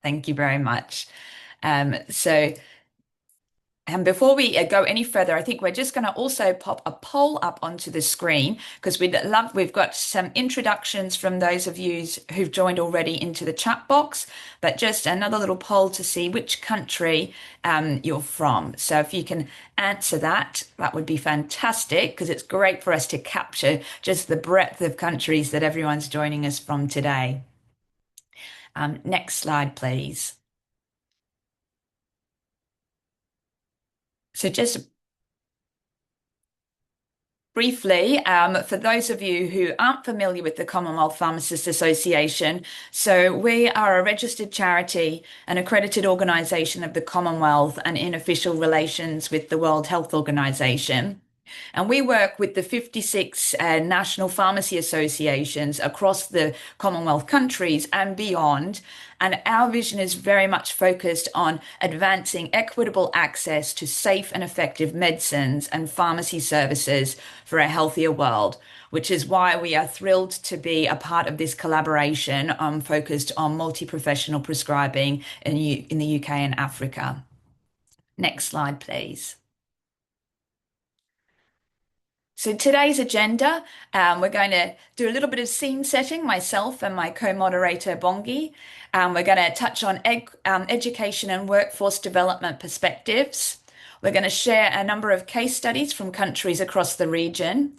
Thank you very much. So, and before we go any further, I think we're just going to also pop a poll up onto the screen because we've got some introductions from those of you who've joined already into the chat box, but just another little poll to see which country you're from. So if you can answer that, that would be fantastic because it's great for us to capture just the breadth of countries that everyone's joining us from today. Next slide, please. So just briefly, for those of you who aren't familiar with the Commonwealth Pharmacists Association, so we are a registered charity, an accredited organisation of the Commonwealth and in official relations with the World Health Organization. And we work with the 56 national pharmacy associations across the Commonwealth countries and beyond. And our vision is very much focused on advancing equitable access to safe and effective medicines and pharmacy services for a healthier world, which is why we are thrilled to be a part of this collaboration focused on multi-professional prescribing in the UK and Africa. Next slide, please. So today's agenda, we're going to do a little bit of scene setting, myself and my co-moderator Bongi. We're going to touch on education and workforce development perspectives. We're going to share a number of case studies from countries across the region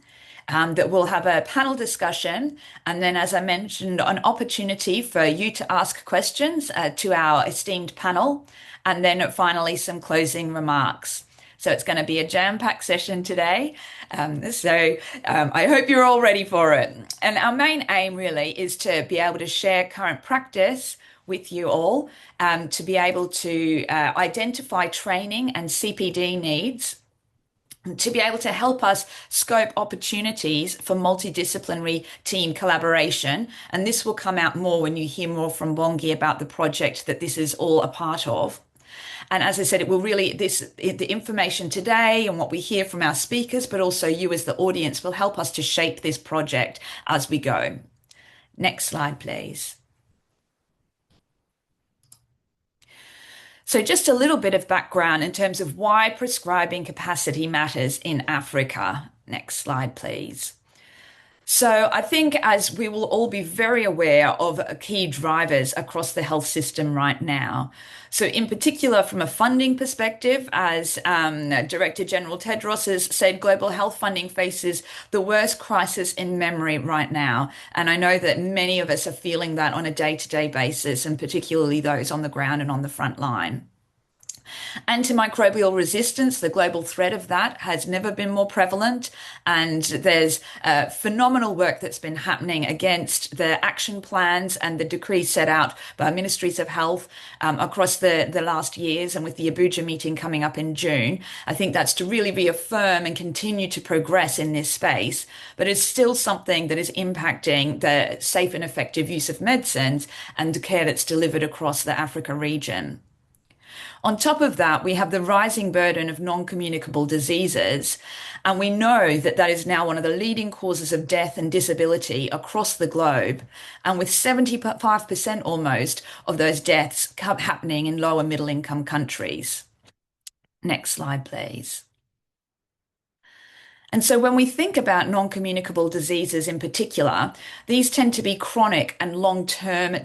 that we'll have a panel discussion. And then, as I mentioned, an opportunity for you to ask questions to our esteemed panel. And then finally, some closing remarks. So it's going to be a jam-packed session today. I hope you're all ready for it. And our main aim really is to be able to share current practice with you all, to be able to identify training and CPD needs, to be able to help us scope opportunities for multidisciplinary team collaboration. And this will come out more when you hear more from Bongi about the project that this is all a part of. And as I said, it will really, the information today and what we hear from our speakers, but also you as the audience, will help us to shape this project as we go. Next slide, please. So just a little bit of background in terms of why prescribing capacity matters in Africa. Next slide, please. So I think as we will all be very aware of key drivers across the health system right now. So in particular, from a funding perspective, as Director General Tedros has said, global health funding faces the worst crisis in memory right now. And I know that many of us are feeling that on a day-to-day basis, and particularly those on the ground and on the front line. Antimicrobial resistance, the global threat of that, has never been more prevalent. And there's phenomenal work that's been happening against the action plans and the decrees set out by ministries of health across the last years. And with the Abuja meeting coming up in June, I think that's to really reaffirm and continue to progress in this space. But it's still something that is impacting the safe and effective use of medicines and the care that's delivered across the Africa region. On top of that, we have the rising burden of non-communicable diseases, and we know that that is now one of the leading causes of death and disability across the globe, and with 75% almost of those deaths happening in lower middle income countries. Next slide, please. And so when we think about non-communicable diseases in particular, these tend to be chronic and long-term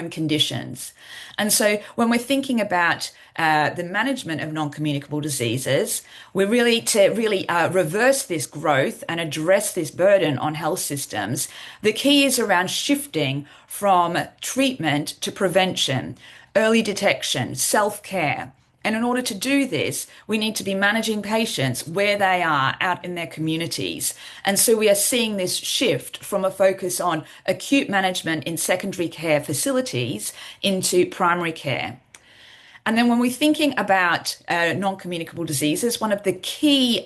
conditions. And so when we're thinking about the management of non-communicable diseases, we're really to reverse this growth and address this burden on health systems. The key is around shifting from treatment to prevention, early detection, self-care. And in order to do this, we need to be managing patients where they are out in their communities. And so we are seeing this shift from a focus on acute management in secondary care facilities into primary care. And then when we're thinking about non-communicable diseases, one of the key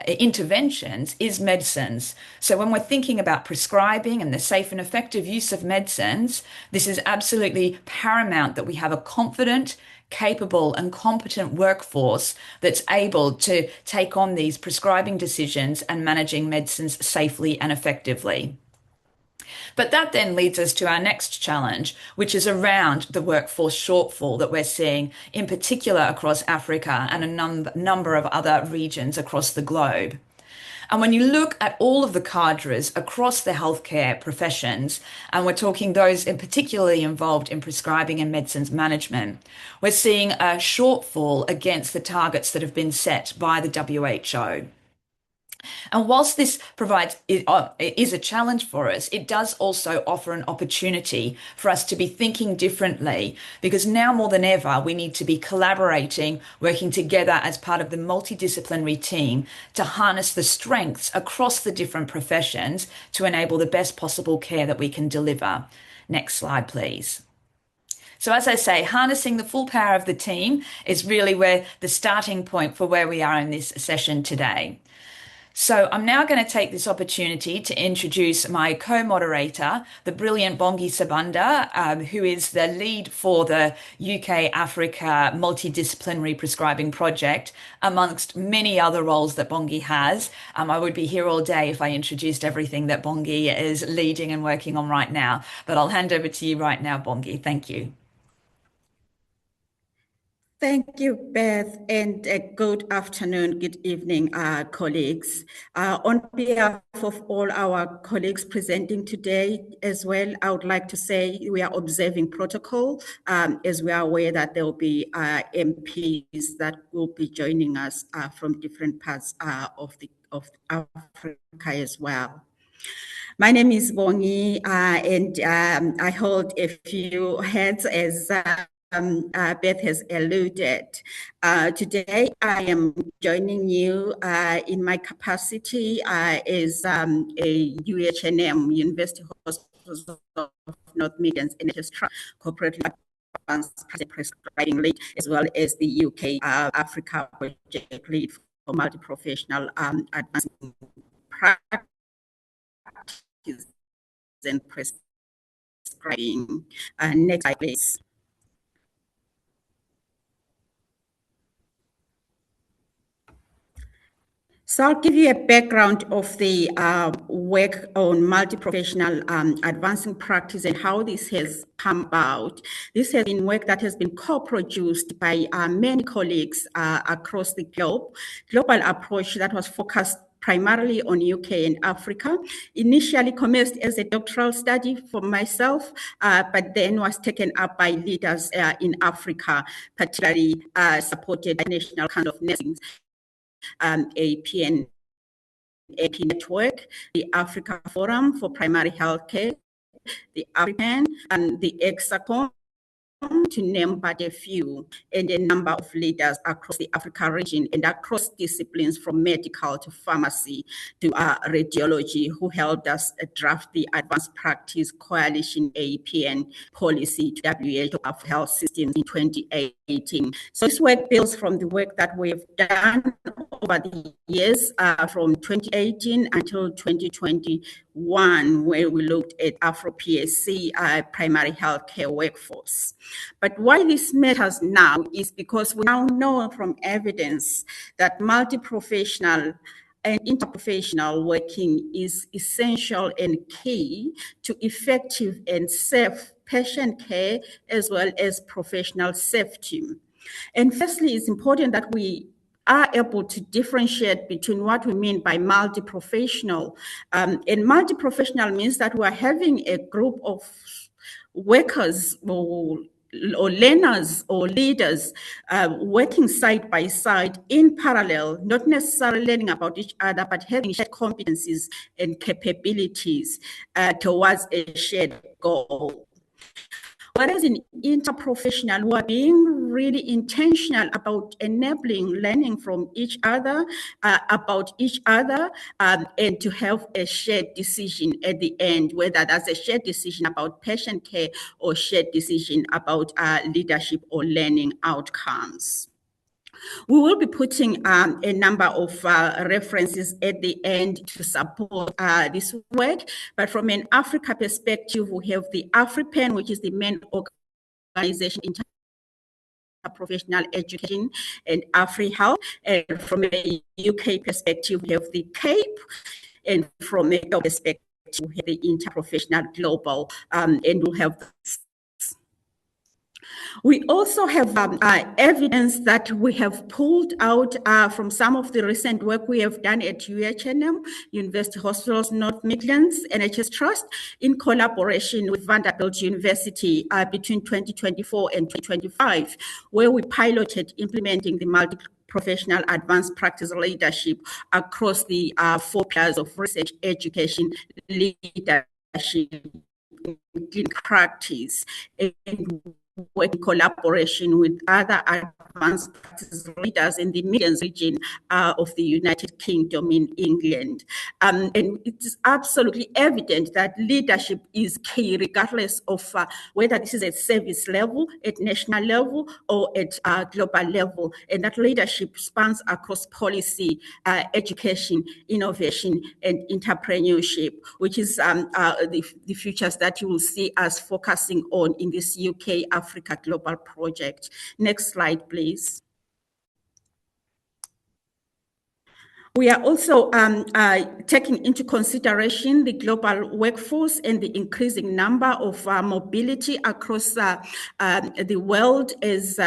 interventions is medicines. So when we're thinking about prescribing and the safe and effective use of medicines, this is absolutely paramount that we have a confident, capable and competent workforce that's able to take on these prescribing decisions and managing medicines safely and effectively. But that then leads us to our next challenge, which is around the workforce shortfall that we're seeing, in particular across Africa and a number of other regions across the globe. And when you look at all of the cadres across the healthcare professions, and we're talking those in particularly involved in prescribing and medicines management, we're seeing a shortfall against the targets that have been set by the WHO. And whilst this it is a challenge for us, it does also offer an opportunity for us to be thinking differently, because now more than ever, we need to be collaborating, working together as part of the multidisciplinary team to harness the strengths across the different professions to enable the best possible care that we can deliver. Next slide, please. So as I say, harnessing the full power of the team is really where the starting point for where we are in this session today. So I'm now going to take this opportunity to introduce my co-moderator, the brilliant Bongi Sabanda, who is the lead for the UK Africa Multidisciplinary Prescribing Project, amongst many other roles that Bongi has. I would be here all day if I introduced everything that Bongi is leading and working on right now. But I'll hand over to you right now, Bongi. Thank you. Thank you, Beth, and good afternoon, good evening, colleagues. On behalf of all our colleagues presenting today as well, I would like to say we are observing protocol as we are aware that there will be MPs that will be joining us from different parts of Africa as well. My name is Bongi, and I hold a few hats as Beth has alluded. Today, I am joining you in my capacity as a UHNM, University Hospitals of North Midlands NHS Trust Corporate Advanced Prescribing Lead, as well as the UK Africa Project Lead for Multiprofessional Advancing Practice and prescribing. Next slide, please. So I'll give you a background of the work on multi-professional advancing practice and how this has come about. This has been work that has been co-produced by many colleagues across the globe. Global approach that was focused primarily on UK and Africa. Initially commenced as a doctoral study for myself, but then was taken up by leaders in Africa, particularly supported by National Council of Nursing, AP Network, the Africa Forum for Primary Healthcare, the African, and the ECSA, to name but a few, and a number of leaders across the Africa region and across disciplines from medical to pharmacy to radiology, who helped us draft the Advanced Practice Coalition APN policy to WHO of Health Systems in 2018. So this work builds from the work that we've done over the years from 2018 until 2021, where we looked at Afro-PSC primary healthcare workforce. But why this matters now is because we now know from evidence that multi-professional and interprofessional working is essential and key to effective and safe patient care as well as professional safety. And firstly, it's important that we are able to differentiate between what we mean by multi-professional. And multi-professional means that we're having a group of workers or learners or leaders working side by side in parallel, not necessarily learning about each other, but having shared competencies and capabilities towards a shared goal. Whereas in interprofessional, we are being really intentional about enabling learning from each other, about each other, and to have a shared decision at the end, whether that's a shared decision about patient care or shared decision about leadership or learning outcomes. We will be putting a number of references at the end to support this work. But from an Africa perspective, we have the AfriPen, which is the main organization in professional education, and AfriHealth. And from a UK perspective, we have the CAPE, and from a perspective, to the interprofessional global, and we'll have we also have evidence that we have pulled out from some of the recent work we have done at UHNM, University Hospitals North Midlands, NHS Trust, in collaboration with Vanderbilt University between 2024 and 2025, where we piloted implementing the multi-professional advanced practice leadership across the 4 pillars of research, education, leadership, in practice, and work in collaboration with other advanced practice leaders in the Midlands region of the United Kingdom in England. And it is absolutely evident that leadership is key, regardless of whether this is at service level, at national level, or at global level. And that leadership spans across policy, education, innovation, and entrepreneurship, which is the futures that you will see us focusing on in this UK Africa Global Project. Next slide, please. We are also taking into consideration the global workforce and the increasing number of mobility across the world as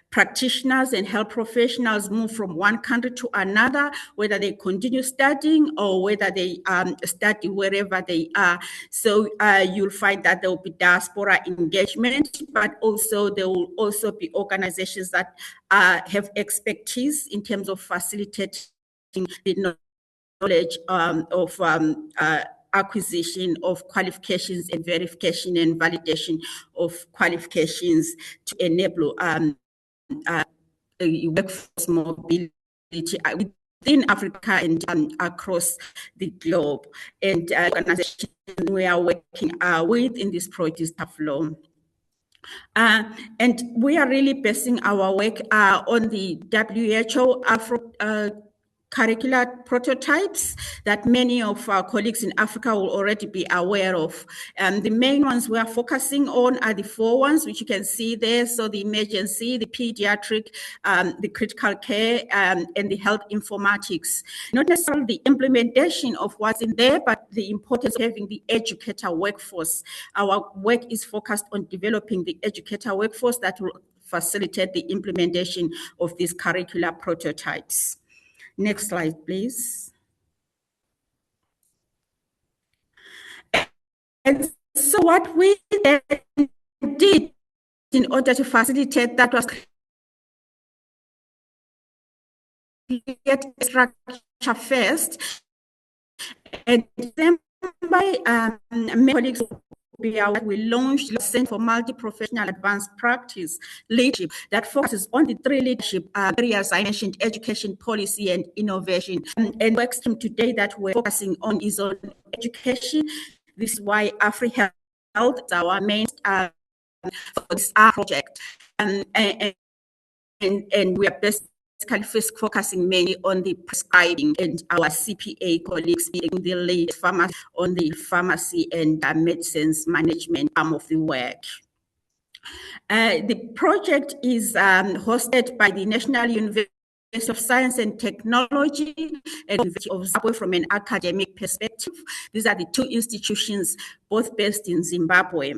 practitioners and health professionals move from one country to another, whether they continue studying or whether they study wherever they are. So you'll find that there will be diaspora engagement, but also there will also be organizations that have expertise in terms of facilitating the knowledge of acquisition of qualifications and verification and validation of qualifications to enable workforce mobility within Africa and across the globe. And organizations we are working with in this project is TAFLO. And we are really basing our work on the WHO Afro curricular prototypes that many of our colleagues in Africa will already be aware of. The main ones we are focusing on are the 4 ones, which you can see there. So the emergency, the pediatric, the critical care, and the health informatics. Not necessarily the implementation of what's in there, but the importance of having the educator workforce. Our work is focused on developing the educator workforce that will facilitate the implementation of these curricular prototypes. Next slide, please. And so what we did in order to facilitate that was create a structure first. And then by many colleagues, we launched the Center for Multi-Professional Advanced Practice Leadership that focuses on the 3 leadership areas I mentioned: education, policy, and innovation. And work stream today that we're focusing on is on education. This is why AfriHealth is our main for this project. And we are basically focusing mainly on the prescribing, and our CPA colleagues being the lead pharmacy on the pharmacy and medicines management arm of the work. The project is hosted by the National University of Science and Technology and University of Zimbabwe from an academic perspective. These are the 2 institutions, both based in Zimbabwe,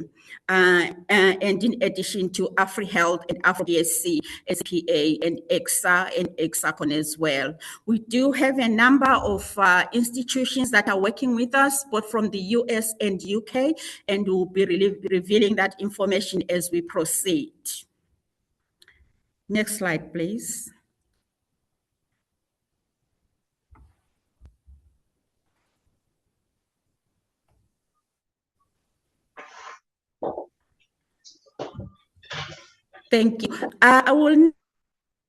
and in addition to AfriHealth and AfroDSC, SPA, and ECSA and ECSACON as well. We do have a number of institutions that are working with us, both from the US and UK, and we'll be revealing that information as we proceed. Next slide, please. Thank you. I will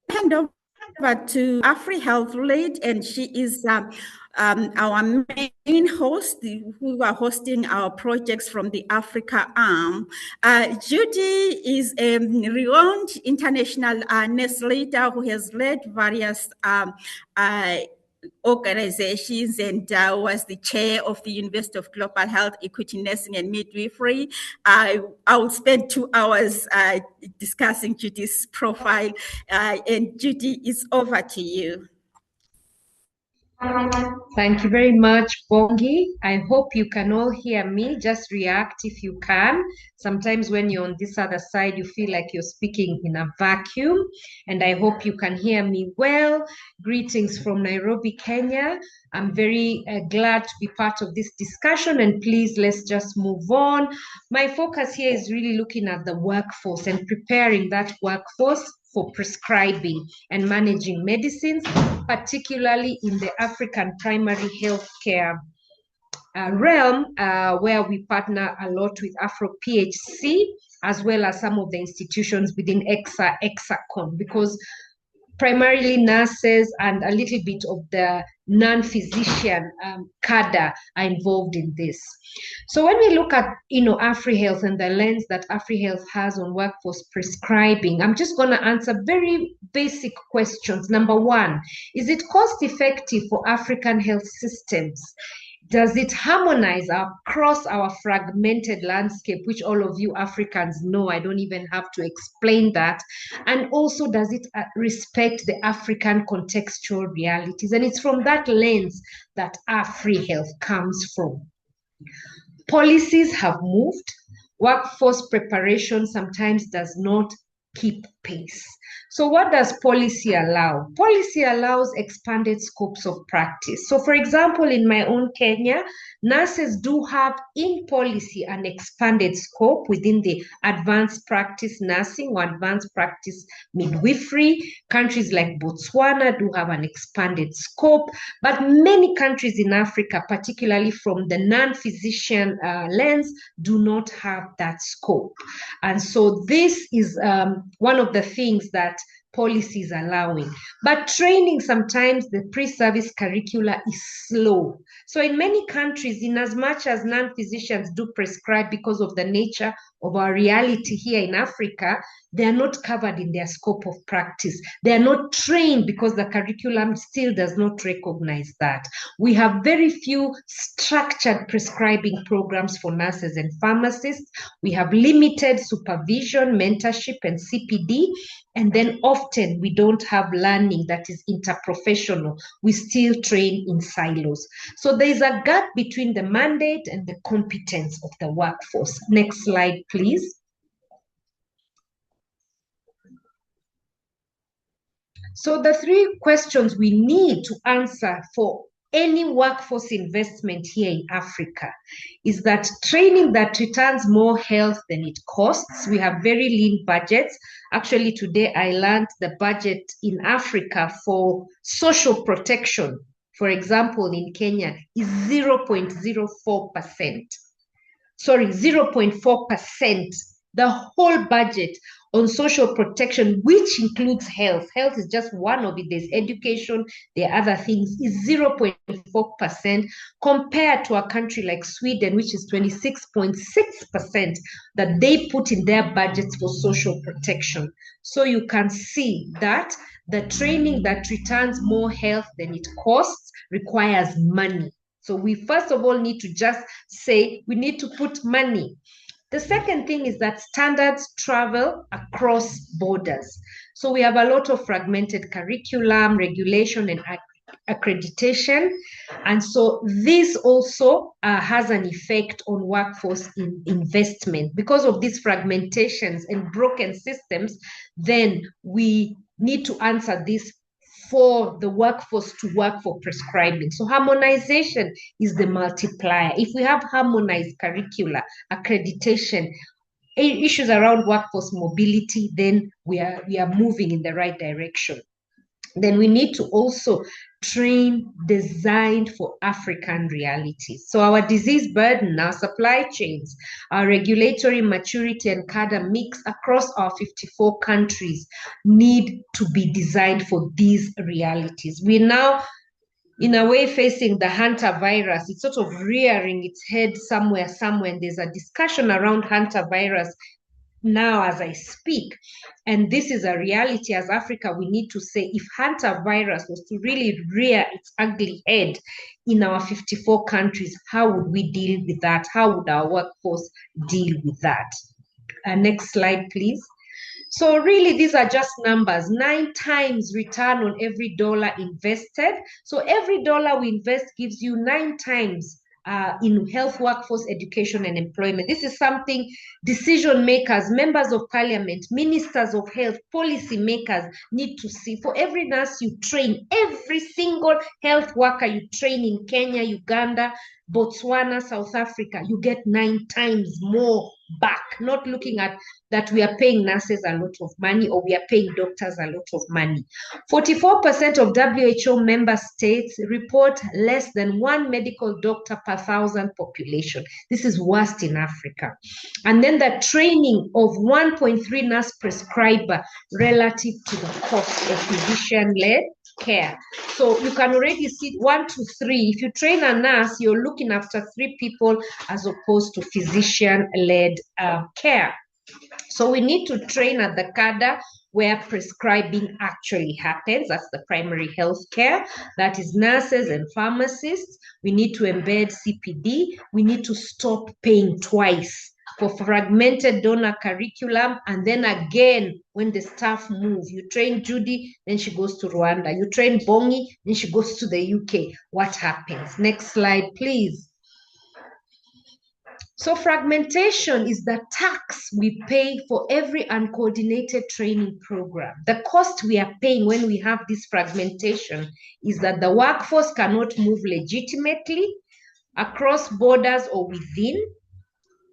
hand over to AfriHealth lead, and she is our main host, who are hosting our projects from the Africa arm. Judy is a renowned international nurse leader who has led various organizations and was the chair of the University of Global Health, Equity, Nursing and Midwifery. I will spend 2 hours discussing Judy's profile, and Judy, it's over to you. Thank you very much, Bongi. I hope you can all hear me. Just react if you can. Sometimes when you're on this other side, you feel like you're speaking in a vacuum. And I hope you can hear me well. Greetings from Nairobi, Kenya. I'm very glad to be part of this discussion. And please, let's just move on. My focus here is really looking at the workforce and preparing that workforce for prescribing and managing medicines, particularly in the African primary healthcare realm, where we partner a lot with Afro PHC, as well as some of the institutions within ECSA, ECSACOM, because primarily nurses and a little bit of the non-physician cadre are involved in this. So when we look at, AfriHealth and the lens that AfriHealth has on workforce prescribing, I'm just going to answer very basic questions. Number one, is it cost effective for African health systems? Does it harmonize across our fragmented landscape, which all of you Africans know? I don't even have to explain that. And also, does it respect the African contextual realities? And it's from that lens that AfriHealth comes from. Policies have moved. Workforce preparation sometimes does not keep pace. So what does policy allow? Policy allows expanded scopes of practice. So for example, in my own Kenya, nurses do have in policy an expanded scope within the advanced practice nursing or advanced practice midwifery. Countries like Botswana do have an expanded scope, but many countries in Africa, particularly from the non-physician lens, do not have that scope. And so this is one of the things that policies allowing. But training, sometimes the pre-service curricula is slow. So in many countries, in as much as non-physicians do prescribe because of the nature of our reality here in Africa, they are not covered in their scope of practice. They are not trained because the curriculum still does not recognize that. We have very few structured prescribing programs for nurses and pharmacists. We have limited supervision, mentorship, and CPD. And then often we don't have learning that is interprofessional. We still train in silos. So there's a gap between the mandate and the competence of the workforce. Next slide, please. So the three questions we need to answer for any workforce investment here in Africa is that training that returns more health than it costs. We have very lean budgets. Actually, today I learned the budget in Africa for social protection, for example, in Kenya is 0.04%. Sorry, 0.4%. The whole budget on social protection, which includes health. Health is just one of it. There's education, there are other things, is 0.4% compared to a country like Sweden, which is 26.6% that they put in their budgets for social protection. So you can see that the training that returns more health than it costs requires money. So we first of all need to just say we need to put money. The second thing is that standards travel across borders. So we have a lot of fragmented curriculum, regulation, and accreditation. And so this also has an effect on workforce investment. Because of these fragmentations and broken systems, then we need to answer this for the workforce to work for prescribing. So harmonization is the multiplier. If we have harmonized curricula, accreditation, issues around workforce mobility, then we are moving in the right direction. Then we need to also train designed for African realities. So our disease burden, our supply chains, our regulatory maturity and cadre mix across our 54 countries need to be designed for these realities. We're now, in a way, facing the hantavirus. It's sort of rearing its head somewhere, and there's a discussion around hantavirus now as I speak. And this is a reality as Africa. We need to say, if hantavirus was to really rear its ugly head in our 54 countries, how would we deal with that? How would our workforce deal with that? Next slide, please. So really, these are just numbers. 9 times return on every dollar invested. So every dollar we invest gives you 9 times in health workforce education and employment. This is something decision makers, members of parliament, ministers of health, policy makers need to see. For every nurse you train, every single health worker you train in Kenya, Uganda, Botswana, South Africa, you get 9 times more back. Not looking at that we are paying nurses a lot of money or we are paying doctors a lot of money. 44% of WHO member states report less than 1 medical doctor per 1,000 population. This is worst in Africa. And then the training of 1.3 nurse prescriber relative to the cost of physician-led care. So you can already see 1 to 3. If you train a nurse, you're looking after 3 people as opposed to physician-led care. So we need to train at the cadre where prescribing actually happens. That's the primary health care. That is nurses and pharmacists. We need to embed CPD. We need to stop paying twice for fragmented donor curriculum. And then again, when the staff move, you train Judy, then she goes to Rwanda. You train Bongi, then she goes to the UK. What happens? Next slide, please. So fragmentation is the tax we pay for every uncoordinated training program. The cost we are paying when we have this fragmentation is that the workforce cannot move legitimately across borders or within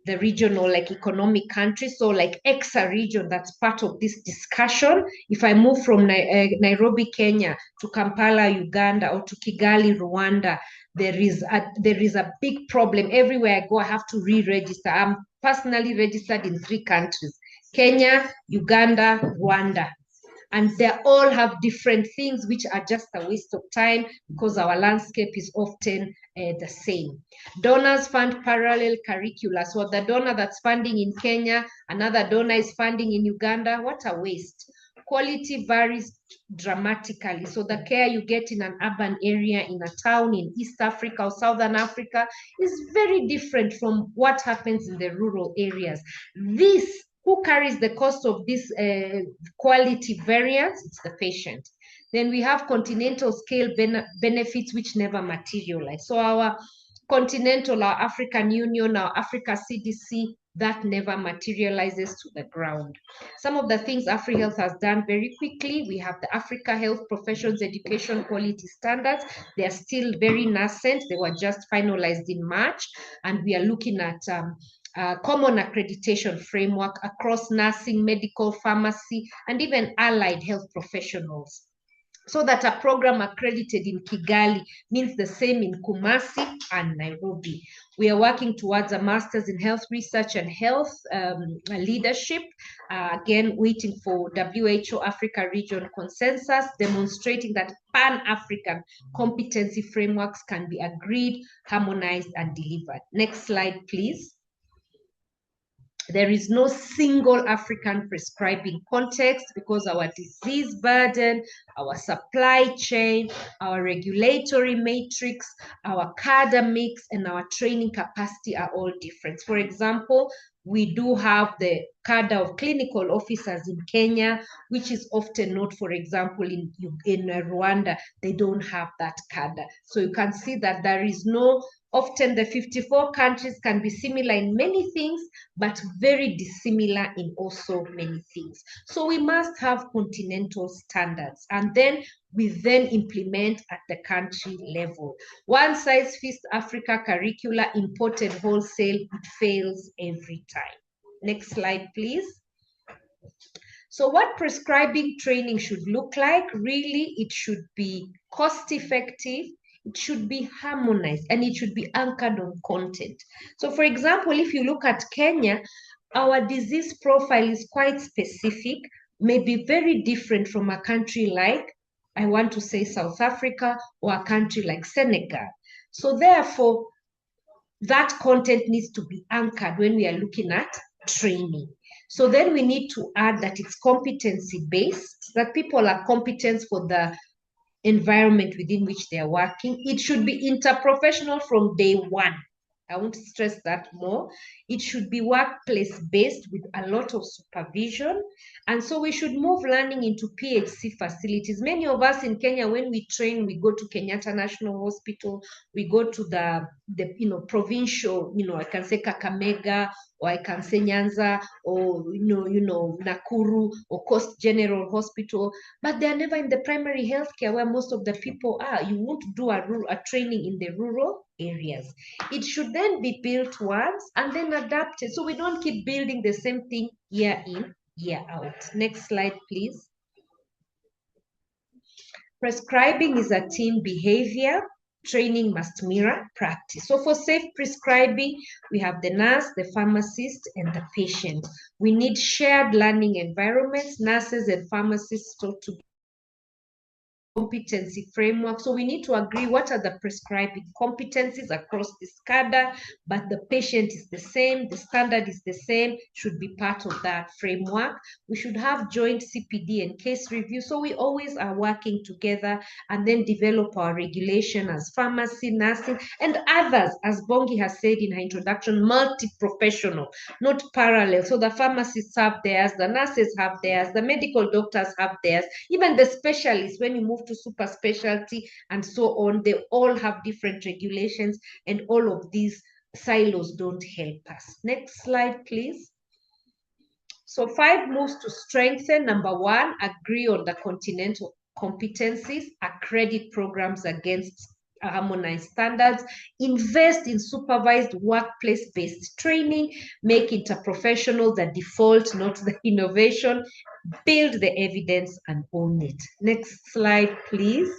the regional like economic countries. So like ECSA region, that's part of this discussion. If I move from Nairobi, Kenya to Kampala, Uganda, or to Kigali, Rwanda, there is a big problem. Everywhere I go, I have to re-register. I'm personally registered in 3 countries, Kenya, Uganda, Rwanda. And they all have different things which are just a waste of time because our landscape is often the same. Donors fund parallel curricula. So the donor that's funding in Kenya, another donor is funding in Uganda. What a waste. Quality varies dramatically. So the care you get in an urban area, in a town in East Africa or Southern Africa is very different from what happens in the rural areas. Who carries the cost of this quality variance? It's the patient. Then we have continental scale benefits which never materialize. So our continental, our African Union, our Africa CDC, that never materializes to the ground. Some of the things AfriHealth has done very quickly, we have the Africa Health Professions Education Quality Standards. They are still very nascent. They were just finalized in March, and we are looking at common accreditation framework across nursing, medical, pharmacy, and even allied health professionals. So that a program accredited in Kigali means the same in Kumasi and Nairobi. We are working towards a master's in health research and health leadership. Again, waiting for WHO Africa region consensus, demonstrating that Pan-African competency frameworks can be agreed, harmonized, and delivered. Next slide, please. There is no single African prescribing context because our disease burden, our supply chain, our regulatory matrix, our cadre mix, and our training capacity are all different. For example, we do have the cadre of clinical officers in Kenya, which is often not, for example, in Rwanda, they don't have that cadre. So you can see that there is no, often the 54 countries can be similar in many things, but very dissimilar in also many things. So we must have continental standards, and then we then implement at the country level. One size fits Africa curricula imported wholesale, it fails every time. Next slide, please. So what prescribing training should look like? Really, it should be cost effective, it should be harmonized, and it should be anchored on content. So for example, if you look at Kenya, our disease profile is quite specific, maybe very different from a country like, I want to say South Africa, or a country like Senegal. So therefore, that content needs to be anchored when we are looking at training. So then we need to add that it's competency-based, that people are competent for the environment within which they are working. It should be interprofessional from day one. I won't stress that more. It should be workplace-based with a lot of supervision. And so we should move learning into PHC facilities. Many of us in Kenya, when we train, we go to Kenyatta National Hospital, we go to the provincial, I can say Kakamega, or I can say Nyanza, or Nakuru, or Coast General Hospital, but they're never in the primary healthcare where most of the people are. You won't do a training in the rural areas. It should then be built once and then adapted, so we don't keep building the same thing year in, year out. Next slide, please. Prescribing is a team behavior. Training must mirror practice. So for safe prescribing, we have the nurse, the pharmacist, and the patient. We need shared learning environments. Nurses and pharmacists talk to competency framework. So we need to agree what are the prescribing competencies across this cadre, but the patient is the same, the standard is the same, should be part of that framework. We should have joint CPD and case review. So we always are working together and then develop our regulation as pharmacy, nursing, and others, as Bongi has said in her introduction, multi-professional, not parallel. So the pharmacists have theirs, the nurses have theirs, the medical doctors have theirs, even the specialists, when you move to super specialty and so on, they all have different regulations, and all of these silos don't help us. Next slide, please. So 5 moves to strengthen. Number 1, agree on the continental competencies, accredit programs against harmonized standards, invest in supervised workplace-based training, make interprofessional the default, not the innovation, build the evidence and own it. Next slide, please.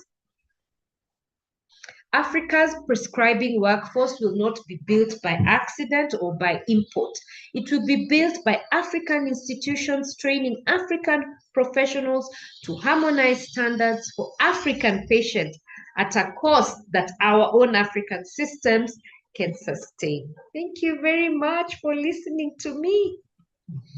Africa's prescribing workforce will not be built by accident or by import. It will be built by African institutions training African professionals to harmonize standards for African patients at a cost that our own African systems can sustain. Thank you very much for listening to me.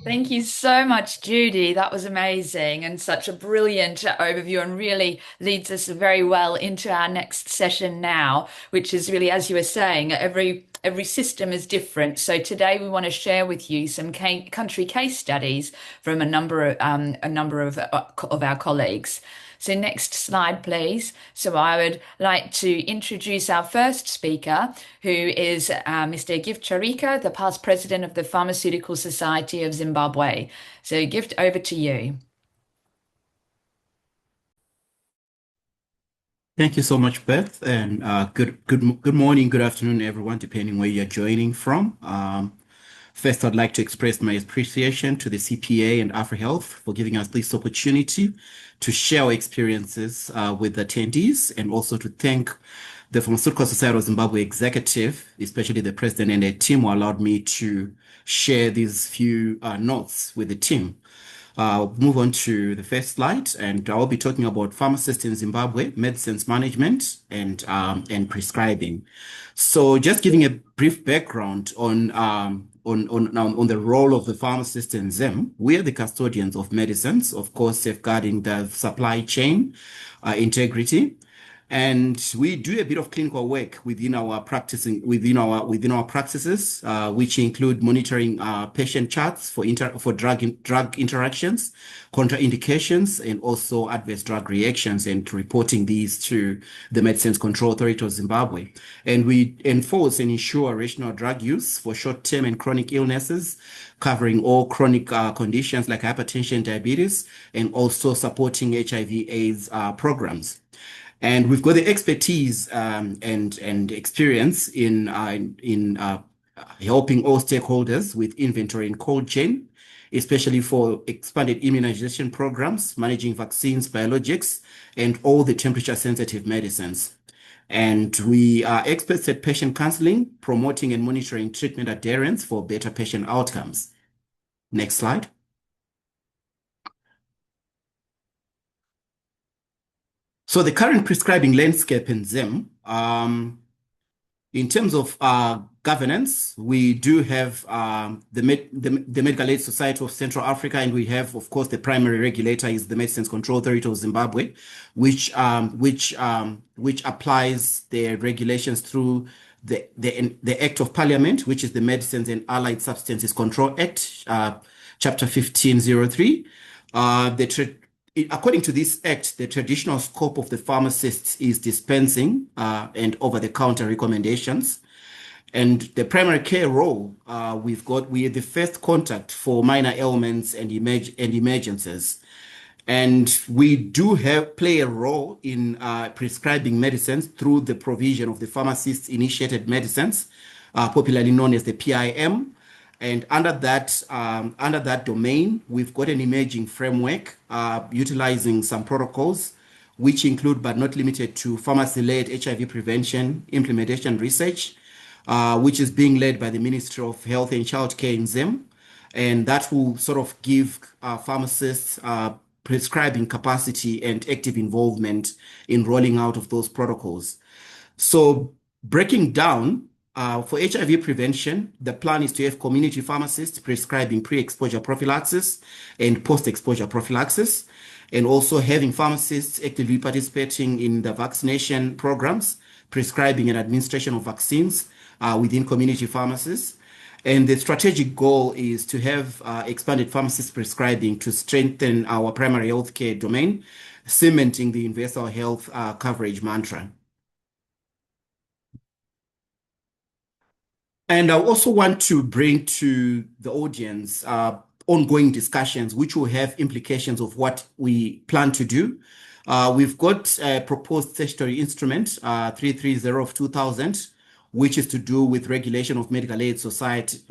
Thank you so much, Judy. That was amazing and such a brilliant overview, and really leads us very well into our next session now, which is really, as you were saying, every system is different. So today we want to share with you some country case studies from a number of our colleagues. So next slide, please. So I would like to introduce our first speaker, who is Mr. Gift Charika, the past president of the Pharmaceutical Society of Zimbabwe. So Gift, over to you. Thank you so much, Beth, and good morning, good afternoon, everyone, depending where you're joining from. First, I'd like to express my appreciation to the CPA and AfriHealth for giving us this opportunity to share our experiences with attendees, and also to thank the Pharmaceutical Society of Zimbabwe executive, especially the president and the team, who allowed me to share these few notes with the team. I'll move on to the first slide, and I'll be talking about pharmacists in Zimbabwe, medicines management, and prescribing. So, just giving a brief background on the role of the pharmacist in Zim. We are the custodians of medicines, of course, safeguarding the supply chain integrity. And we do a bit of clinical work within our practices, which include monitoring patient charts for drug interactions, contraindications, and also adverse drug reactions, and reporting these to the Medicines Control Authority of Zimbabwe. And we enforce and ensure rational drug use for short-term and chronic illnesses, covering all chronic conditions like hypertension, diabetes, and also supporting HIV/AIDS programs. And we've got the expertise and experience in helping all stakeholders with inventory and cold chain, especially for expanded immunization programs, managing vaccines, biologics, and all the temperature-sensitive medicines. And we are experts at patient counseling, promoting and monitoring treatment adherence for better patient outcomes. Next slide. So the current prescribing landscape in Zim, in terms of governance, we do have the Medical Aid Society of Central Africa, and we have, of course, the primary regulator is the Medicines Control Authority of Zimbabwe, which applies their regulations through the Act of Parliament, which is the Medicines and Allied Substances Control Act, Chapter 1503. According to this act, the traditional scope of the pharmacists is dispensing and over-the-counter recommendations. And the primary care role, we are the first contact for minor ailments and emergencies. And we do play a role in prescribing medicines through the provision of the pharmacist-initiated medicines, popularly known as the PIM. And under that domain, we've got an emerging framework utilizing some protocols, which include but not limited to pharmacy-led HIV prevention, implementation research, which is being led by the Ministry of Health and Childcare in Zim. And that will sort of give pharmacists prescribing capacity and active involvement in rolling out of those protocols. So breaking down, for HIV prevention, the plan is to have community pharmacists prescribing pre-exposure prophylaxis and post-exposure prophylaxis, and also having pharmacists actively participating in the vaccination programs, prescribing and administration of vaccines within community pharmacies. And the strategic goal is to have expanded pharmacist prescribing to strengthen our primary healthcare domain, cementing the universal health coverage mantra. And I also want to bring to the audience ongoing discussions which will have implications of what we plan to do. We've got a proposed statutory instrument, 330 of 2000, which is to do with regulation of medical aid societies.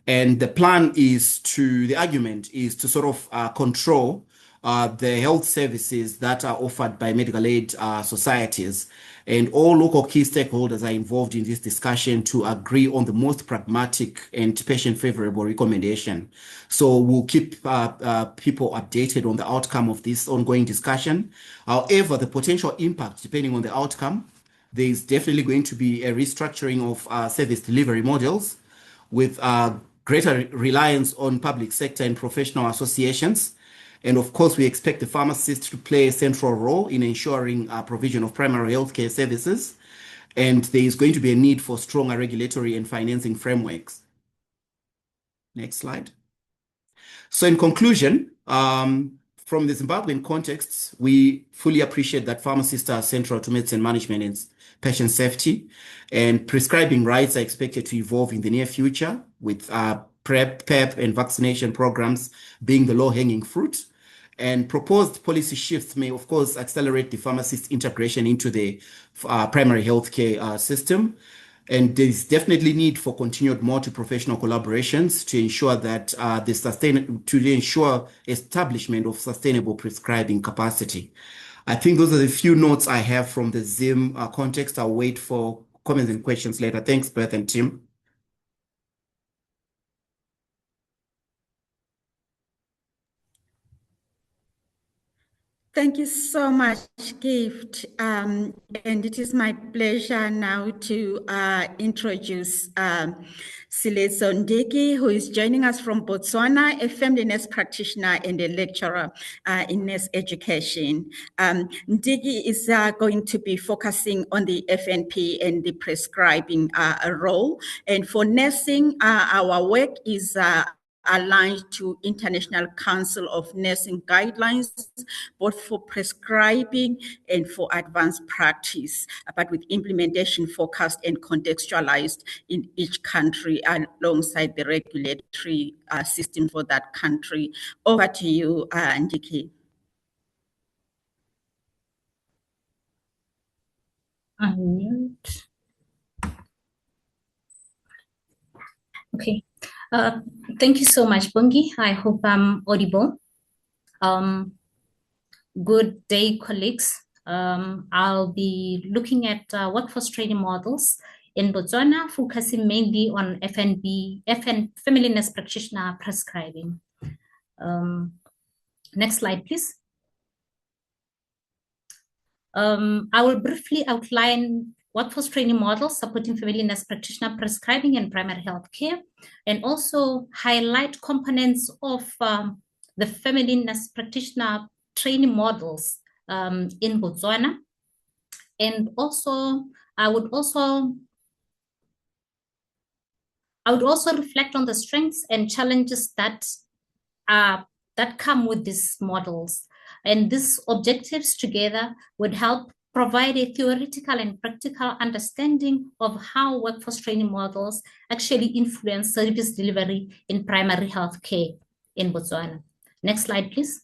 And the argument is to sort of control the health services that are offered by medical aid societies. And all local key stakeholders are involved in this discussion to agree on the most pragmatic and patient-favorable recommendation. So we'll keep people updated on the outcome of this ongoing discussion. However, the potential impact, depending on the outcome, there is definitely going to be a restructuring of service delivery models with greater reliance on public sector and professional associations. And of course, we expect the pharmacists to play a central role in ensuring provision of primary healthcare services. And there is going to be a need for stronger regulatory and financing frameworks. Next slide. So in conclusion, from the Zimbabwean context, we fully appreciate that pharmacists are central to medicine management and patient safety, and prescribing rights are expected to evolve in the near future, with PrEP, PEP, and vaccination programs being the low-hanging fruit. And proposed policy shifts may, of course, accelerate the pharmacist integration into the primary healthcare system. And there's definitely need for continued multi-professional collaborations to ensure that to ensure establishment of sustainable prescribing capacity. I think those are the few notes I have from the Zim context. I'll wait for comments and questions later. Thanks, Beth and Tim. Thank you so much, Gift. And it is my pleasure now to introduce Siletso Ndiki, who is joining us from Botswana, a family nurse practitioner and a lecturer in nurse education. Ndiki is going to be focusing on the FNP and the prescribing role. And for nursing, our work is aligned to International Council of Nursing guidelines, both for prescribing and for advanced practice, but with implementation focused and contextualized in each country alongside the regulatory system for that country. Over to you, Ndiki. Unmute. Okay. Thank you so much, Bongi. I hope I'm audible. Good day, colleagues. I'll be looking at workforce training models in Botswana, focusing mainly on family nurse practitioner prescribing. Next slide, please. I will briefly outline workforce training models supporting family nurse practitioner prescribing and primary health care, and also highlight components of the family nurse practitioner training models in Botswana, and also I would also reflect on the strengths and challenges that come with these models. And these objectives together would help provide a theoretical and practical understanding of how workforce training models actually influence service delivery in primary health care in Botswana. Next slide, please.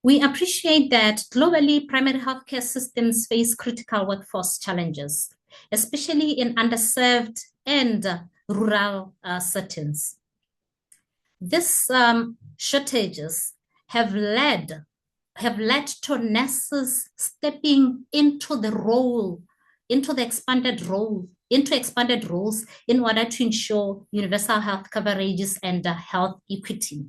We appreciate that globally, primary healthcare systems face critical workforce challenges, especially in underserved and rural settings. These shortages have led to nurses stepping into the expanded roles in order to ensure universal health coverages and health equity.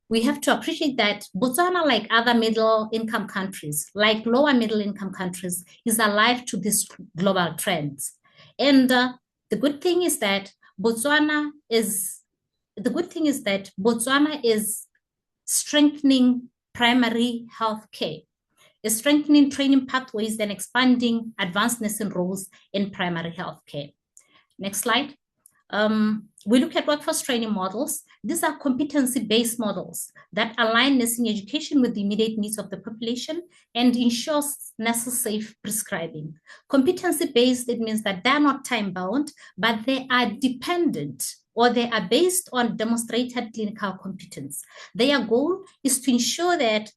We have to appreciate that Botswana, like other middle-income countries, like lower middle-income countries, is alive to these global trends. And the good thing is that Botswana is strengthening primary health care, is strengthening training pathways and expanding advanced nursing roles in primary health care. Next slide. We look at workforce training models. These are competency-based models that align nursing education with the immediate needs of the population and ensures nurse-safe prescribing. Competency-based, it means that they're not time-bound, but they are dependent or they are based on demonstrated clinical competence. Their goal is to ensure that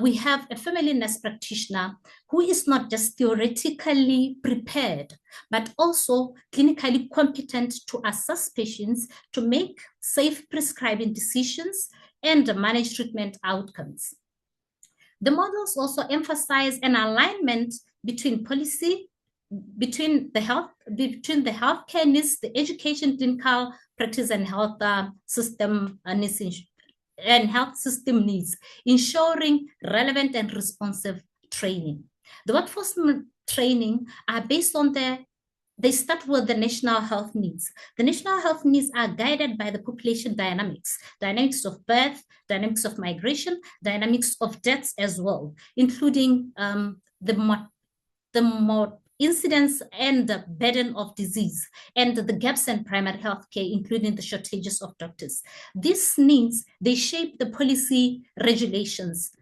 we have a family nurse practitioner who is not just theoretically prepared, but also clinically competent to assess patients, to make safe prescribing decisions, and manage treatment outcomes. The models also emphasize an alignment between policy, between the healthcare needs, the education, clinical practice, and health system needs, and health system needs, ensuring relevant and responsive training. The workforce training are based on they start with the national health needs. The national health needs are guided by the population dynamics of birth, dynamics of migration, dynamics of deaths as well, including the incidence and the burden of disease and the gaps in primary health care, including the shortages of doctors. These needs, they shape the policy regulations.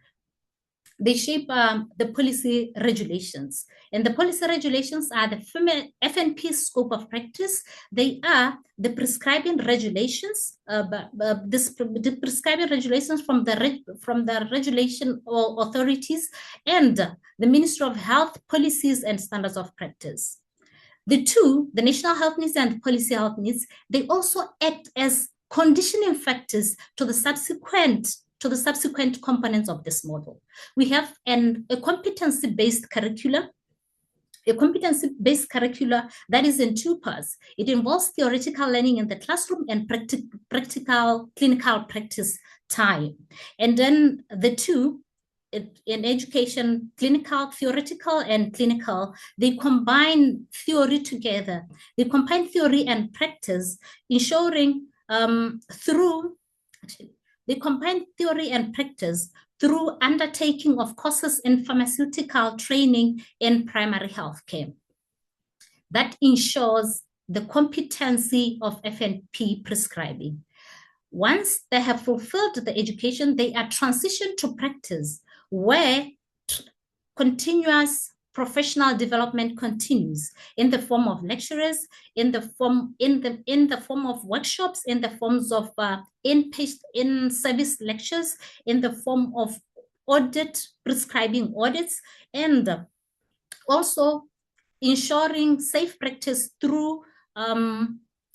And the policy regulations are the FNP scope of practice. They are the prescribing regulations, the prescribing regulations from the regulation authorities and the Ministry of Health policies and standards of practice. The national health needs and policy health needs, they also act as conditioning factors to the subsequent components of this model. We have a competency-based curricula. A competency-based curricula that is in two parts. It involves theoretical learning in the classroom and practical clinical practice time. And then the two, in education, clinical, theoretical, and clinical, they combine theory together. They combine theory and practice, ensuring they combine theory and practice through undertaking of courses in pharmaceutical training in primary health care. That ensures the competency of FNP prescribing. Once they have fulfilled the education, they are transitioned to practice where continuous professional development continues in the form of lecturers, in the form of workshops, in the forms of in-service lectures, in the form of prescribing audits, and also ensuring safe practice through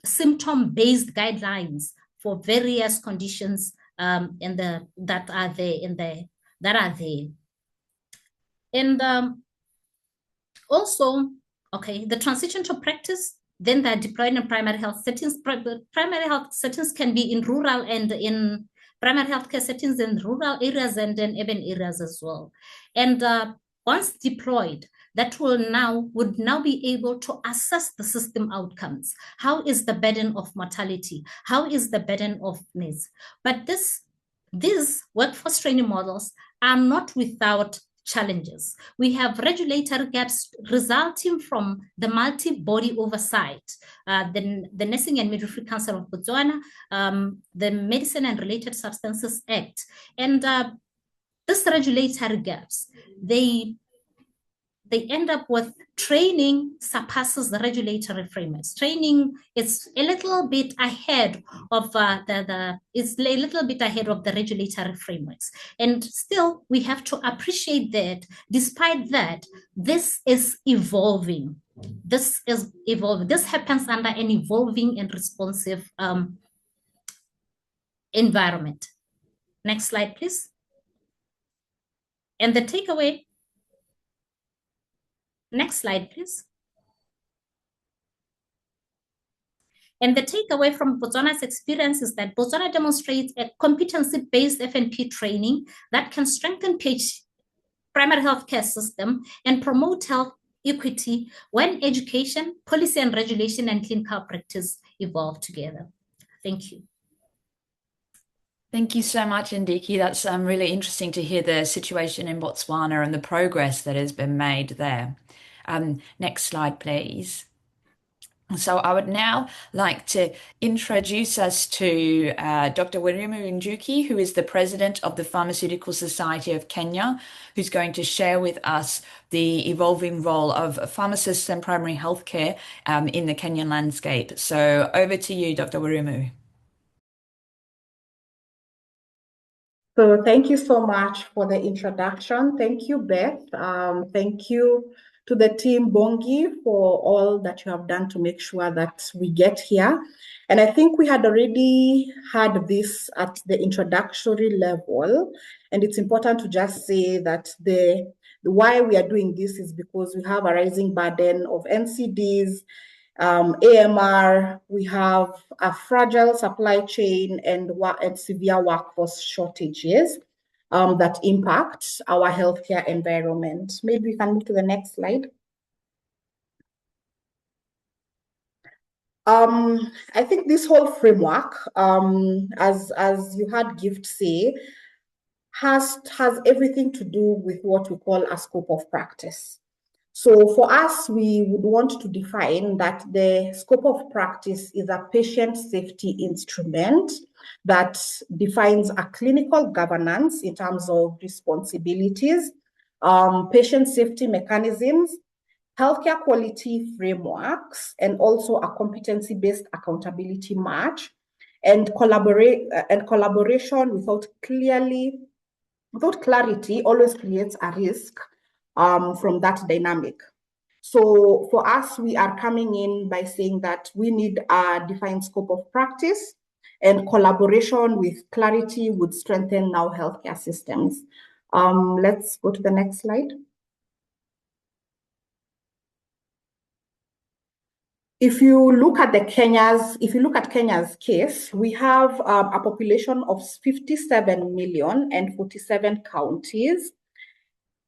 symptom-based guidelines for various conditions that are there. And also, the transition to practice, then they're deployed in primary health settings. Primary health settings can be in rural and in primary healthcare settings in rural areas and in urban areas as well. And once deployed, that would now be able to assess the system outcomes. How is the burden of mortality? How is the burden of needs? But these workforce training models are not without challenges. We have regulatory gaps resulting from the multi-body oversight, the Nursing and Midwifery Council of Botswana, the Medicine and Related Substances Act. And these regulatory gaps, they end up with training surpasses the regulatory frameworks. Training is a little bit ahead of the regulatory frameworks. And still, we have to appreciate that despite that, this is evolving. This is evolving. This happens under an evolving and responsive environment. Next slide, please. And the takeaway. Next slide, please. And the takeaway from Botswana's experience is that Botswana demonstrates a competency-based F&P training that can strengthen primary healthcare system and promote health equity when education, policy and regulation, and clinical practice evolve together. Thank you. Thank you so much, Ndiki. That's really interesting to hear the situation in Botswana and the progress that has been made there. Next slide, please. So I would now like to introduce us to Dr. Wirimu Njuki, who is the president of the Pharmaceutical Society of Kenya, who's going to share with us the evolving role of pharmacists and primary healthcare in the Kenyan landscape. So over to you, Dr. Wirimu. So thank you so much for the introduction. Thank you, Beth. Thank you to the team Bongi for all that you have done to make sure that we get here. And I think we had already had this at the introductory level. And it's important to just say that the why we are doing this is because we have a rising burden of NCDs, AMR, we have a fragile supply chain and severe workforce shortages that impact our healthcare environment. Maybe we can move to the next slide. I think this whole framework, as you had Gift say, has everything to do with what we call a scope of practice. So for us, we would want to define that the scope of practice is a patient safety instrument that defines a clinical governance in terms of responsibilities, patient safety mechanisms, healthcare quality frameworks, and also a competency-based accountability match, and collaboration without clarity always creates a risk from that dynamic. So for us, we are coming in by saying that we need a defined scope of practice, and collaboration with clarity would strengthen our healthcare systems. Let's go to the next slide. If you look at Kenya's case, we have a population of 57 million and 47 counties.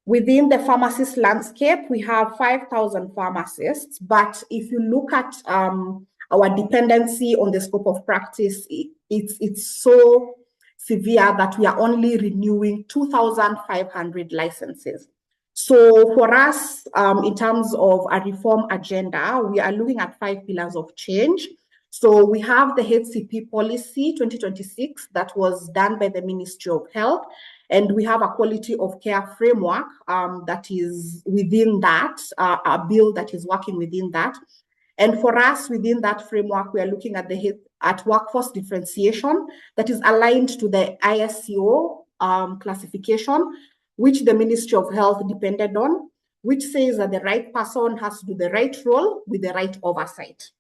Within the pharmacist landscape, we have 5,000 pharmacists, but if you look at our dependency on the scope of practice, it's so severe that we are only renewing 2,500 licenses. So for us, in terms of a reform agenda, we are looking at 5 pillars of change. So we have the HCP policy 2026 that was done by the Ministry of Health. And we have a quality of care framework that is within that, a bill that is working within that. And for us, within that framework, we are looking at workforce differentiation that is aligned to the ISCO classification, which the Ministry of Health depended on, which says that the right person has to do the right role with the right oversight.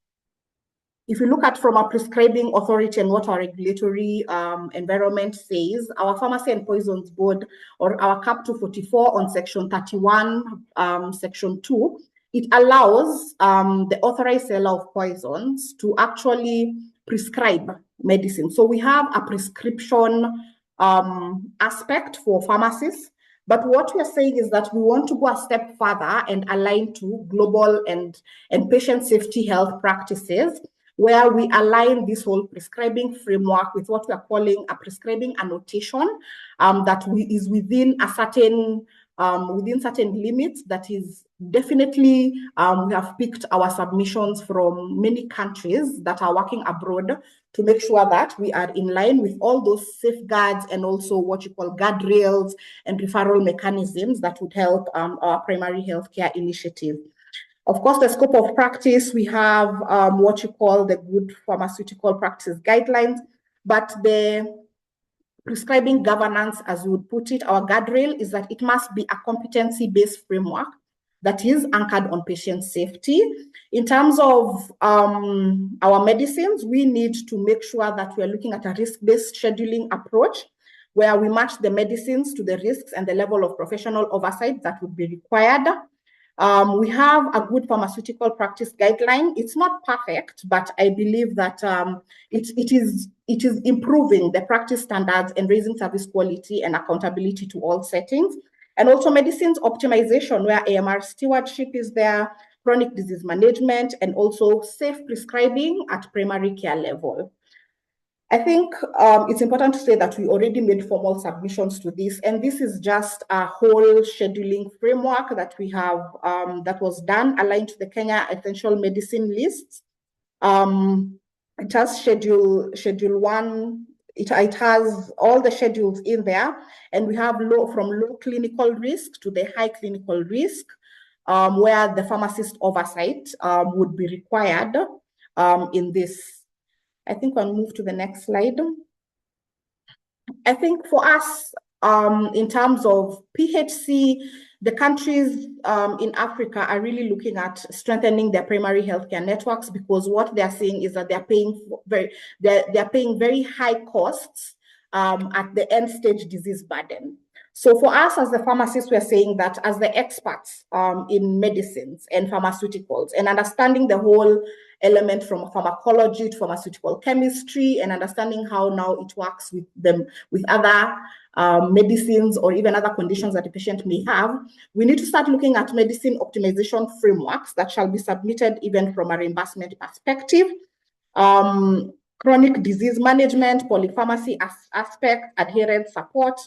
If you look at from a prescribing authority and what our regulatory environment says, our Pharmacy and Poisons Board, or our CAP 244 on Section 31, Section 2, it allows the authorized seller of poisons to actually prescribe medicine. So we have a prescription aspect for pharmacists, but what we're saying is that we want to go a step further and align to global and patient safety health practices, where we align this whole prescribing framework with what we are calling a prescribing annotation that is within a certain within certain limits. That is definitely, we have picked our submissions from many countries that are working abroad to make sure that we are in line with all those safeguards and also what you call guardrails and referral mechanisms that would help our primary healthcare initiative. Of course, the scope of practice, we have what you call the good pharmaceutical practice guidelines, but the prescribing governance, as we would put it, our guardrail is that it must be a competency-based framework that is anchored on patient safety. In terms of our medicines, we need to make sure that we're looking at a risk-based scheduling approach where we match the medicines to the risks and the level of professional oversight that would be required. We have a good pharmaceutical practice guideline. It's not perfect, but I believe that it is improving the practice standards and raising service quality and accountability to all settings. And also medicines optimization, where AMR stewardship is there, chronic disease management, and also safe prescribing at primary care level. I think it's important to say that we already made formal submissions to this, and this is just a whole scheduling framework that we have that was done aligned to the Kenya Essential Medicine Lists. It has schedule 1. It has all the schedules in there, and we have from low clinical risk to the high clinical risk, where the pharmacist oversight would be required in this. I think I'll move to the next slide. I think for us, in terms of PHC, the countries in Africa are really looking at strengthening their primary healthcare networks, because what they're seeing is that they're paying very high costs at the end stage disease burden. So for us as the pharmacists, we're saying that as the experts in medicines and pharmaceuticals and understanding the whole element from pharmacology to pharmaceutical chemistry and understanding how now it works with other medicines or even other conditions that the patient may have, we need to start looking at medicine optimization frameworks that shall be submitted even from a reimbursement perspective. Chronic disease management, polypharmacy aspect, adherence support,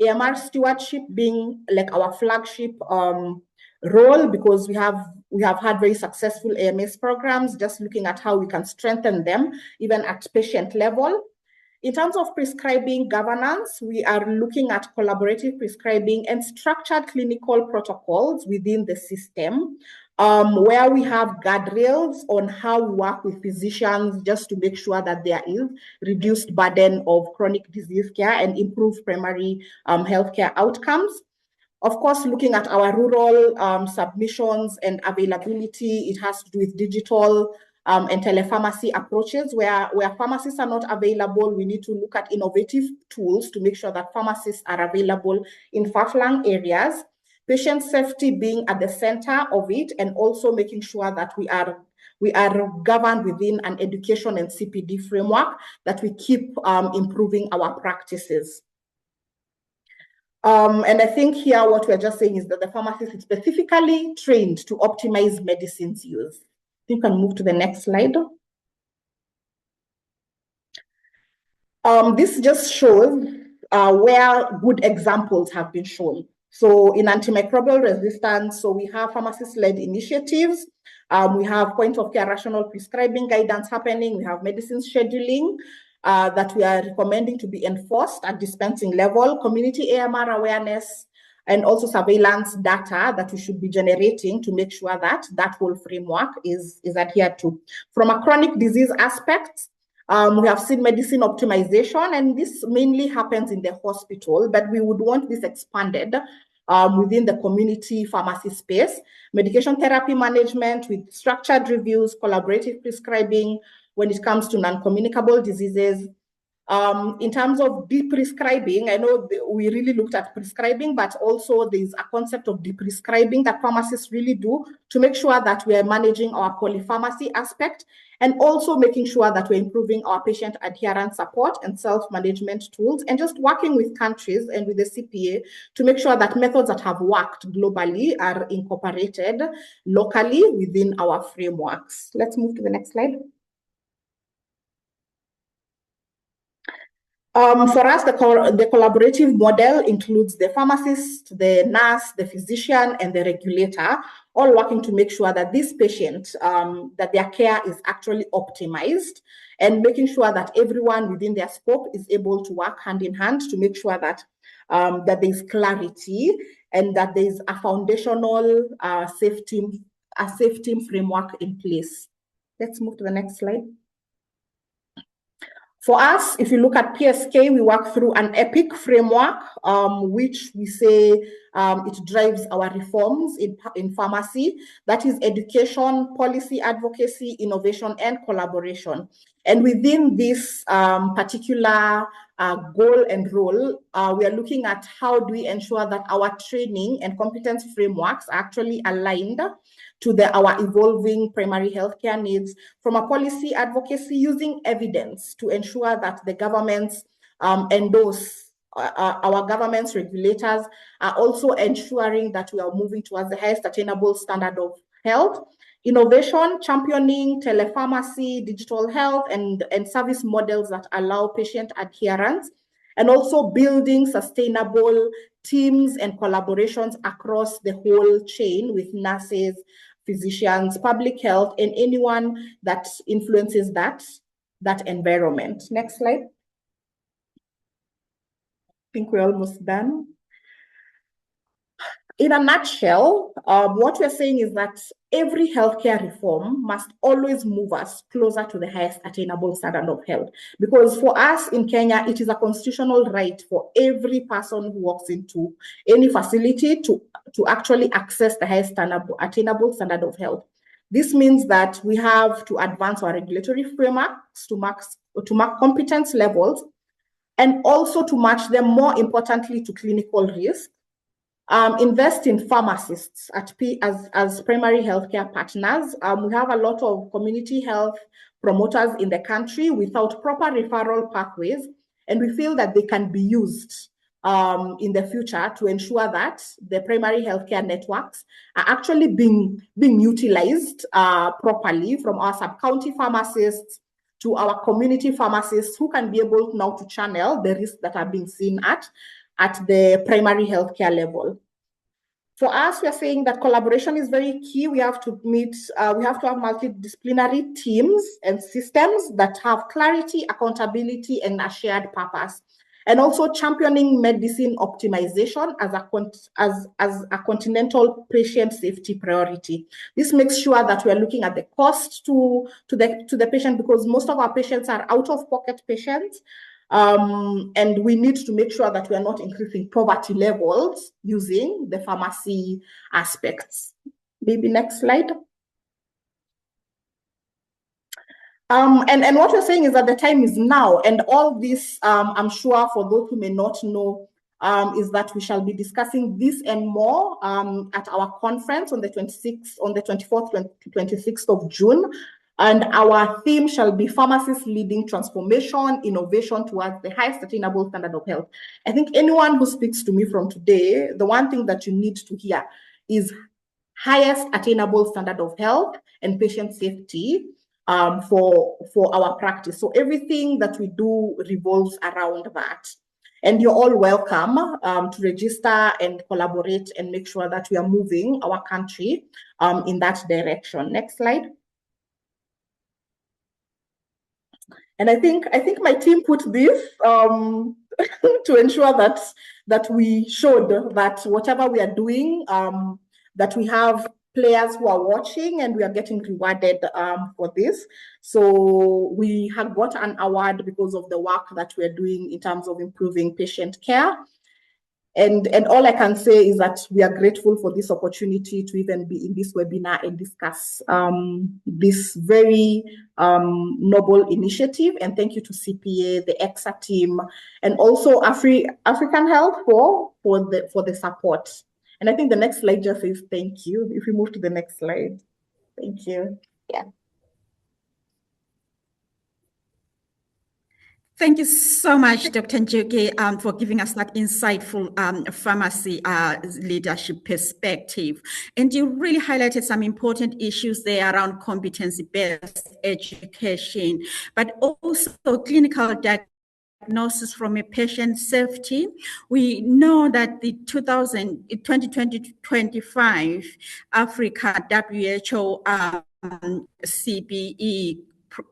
AMR stewardship being like our flagship role, because we have had very successful AMS programs, just looking at how we can strengthen them even at patient level. In terms of prescribing governance, we are looking at collaborative prescribing and structured clinical protocols within the system, where we have guardrails on how we work with physicians just to make sure that there is reduced burden of chronic disease care and improved primary healthcare outcomes. Of course, looking at our rural submissions and availability, it has to do with digital and telepharmacy approaches where pharmacists are not available. We need to look at innovative tools to make sure that pharmacists are available in far-flung areas. Patient safety being at the center of it, and also making sure that we are governed within an education and CPD framework, that we keep improving our practices. And I think here what we're just saying is that the pharmacist is specifically trained to optimize medicines use. You can move to the next slide. This just shows where good examples have been shown. So in antimicrobial resistance, so we have pharmacist-led initiatives. We have point-of-care rational prescribing guidance happening. We have medicine scheduling that we are recommending to be enforced at dispensing level, community AMR awareness, and also surveillance data that we should be generating to make sure that that whole framework is adhered to. From a chronic disease aspect, we have seen medicine optimization, and this mainly happens in the hospital, but we would want this expanded within the community pharmacy space. Medication therapy management with structured reviews, collaborative prescribing when it comes to non-communicable diseases. In terms of de-prescribing, I know we really looked at prescribing, but also there's a concept of de-prescribing that pharmacists really do to make sure that we are managing our polypharmacy aspect, and also making sure that we're improving our patient adherence support and self-management tools, and just working with countries and with the CPA to make sure that methods that have worked globally are incorporated locally within our frameworks. Let's move to the next slide. For us, the collaborative model includes the pharmacist, the nurse, the physician, and the regulator, all working to make sure that this patient, that their care is actually optimized, and making sure that everyone within their scope is able to work hand in hand to make sure that that there's clarity and that there's a foundational safety framework in place. Let's move to the next slide. For us, if you look at PSK, we work through an EPIC framework, which we say it drives our reforms in pharmacy. That is education, policy advocacy, innovation, and collaboration. And within this particular goal and role, we are looking at how do we ensure that our training and competence frameworks are actually aligned to our evolving primary healthcare needs, from a policy advocacy using evidence to ensure that the governments endorse, our government's regulators are also ensuring that we are moving towards the highest attainable standard of health. Innovation, championing telepharmacy, digital health, and service models that allow patient adherence, and also building sustainable teams and collaborations across the whole chain with nurses, physicians, public health, and anyone that influences that environment. Next slide. I think we're almost done. In a nutshell, what we're saying is that every healthcare reform must always move us closer to the highest attainable standard of health. Because for us in Kenya, it is a constitutional right for every person who walks into any facility to actually access the highest attainable standard of health. This means that we have to advance our regulatory frameworks to mark competence levels, and also to match them, more importantly, to clinical risk. Invest in pharmacists as primary healthcare partners. We have a lot of community health promoters in the country without proper referral pathways, and we feel that they can be used in the future to ensure that the primary healthcare networks are actually being utilized properly, from our sub-county pharmacists to our community pharmacists, who can be able now to channel the risks that are being seen at the primary healthcare level. For us, we are saying that collaboration is very key. We have to have multidisciplinary teams and systems that have clarity, accountability, and a shared purpose. And also championing medicine optimization as a continental patient safety priority. This makes sure that we are looking at the cost to the patient, because most of our patients are out-of-pocket patients. And we need to make sure that we are not increasing poverty levels using the pharmacy aspects. Maybe next slide. And what we're saying is that the time is now, and all this, I'm sure for those who may not know, is that we shall be discussing this and more at our conference on the 24th to 26th of June. And our theme shall be pharmacists leading transformation, innovation towards the highest attainable standard of health. I think anyone who speaks to me from today, the one thing that you need to hear is highest attainable standard of health and patient safety for our practice. So everything that we do revolves around that. And you're all welcome to register and collaborate and make sure that we are moving our country in that direction. Next slide. And I think my team put this to ensure that we showed that whatever we are doing, that we have players who are watching and we are getting rewarded for this. So we have got an award because of the work that we're doing in terms of improving patient care. And all I can say is that we are grateful for this opportunity to even be in this webinar and discuss this very noble initiative. And thank you to CPA, the ECSA team, and also African Health for the support. And I think the next slide just says thank you. If we move to the next slide. Thank you. Yeah. Thank you so much, Dr. Njoki, for giving us that insightful pharmacy leadership perspective. And you really highlighted some important issues there around competency-based education, but also clinical diagnosis from a patient safety. We know that the 2020-2025 Africa WHO CBE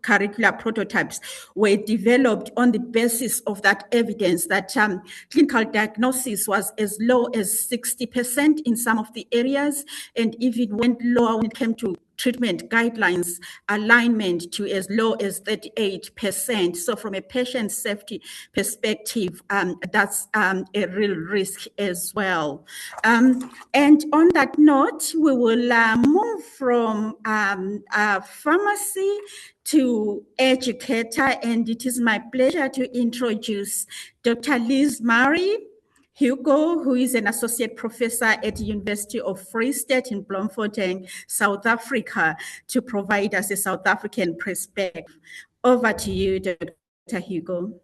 curricular prototypes were developed on the basis of that evidence that clinical diagnosis was as low as 60% in some of the areas, and even went lower when it came to treatment guidelines alignment to as low as 38%. So from a patient safety perspective, that's a real risk as well. And on that note, we will move from pharmacy to educator, and it is my pleasure to introduce Dr. Liz Murray Hugo, who is an associate professor at the University of Free State in Bloemfontein, South Africa, to provide us a South African perspective. Over to you, Dr. Hugo.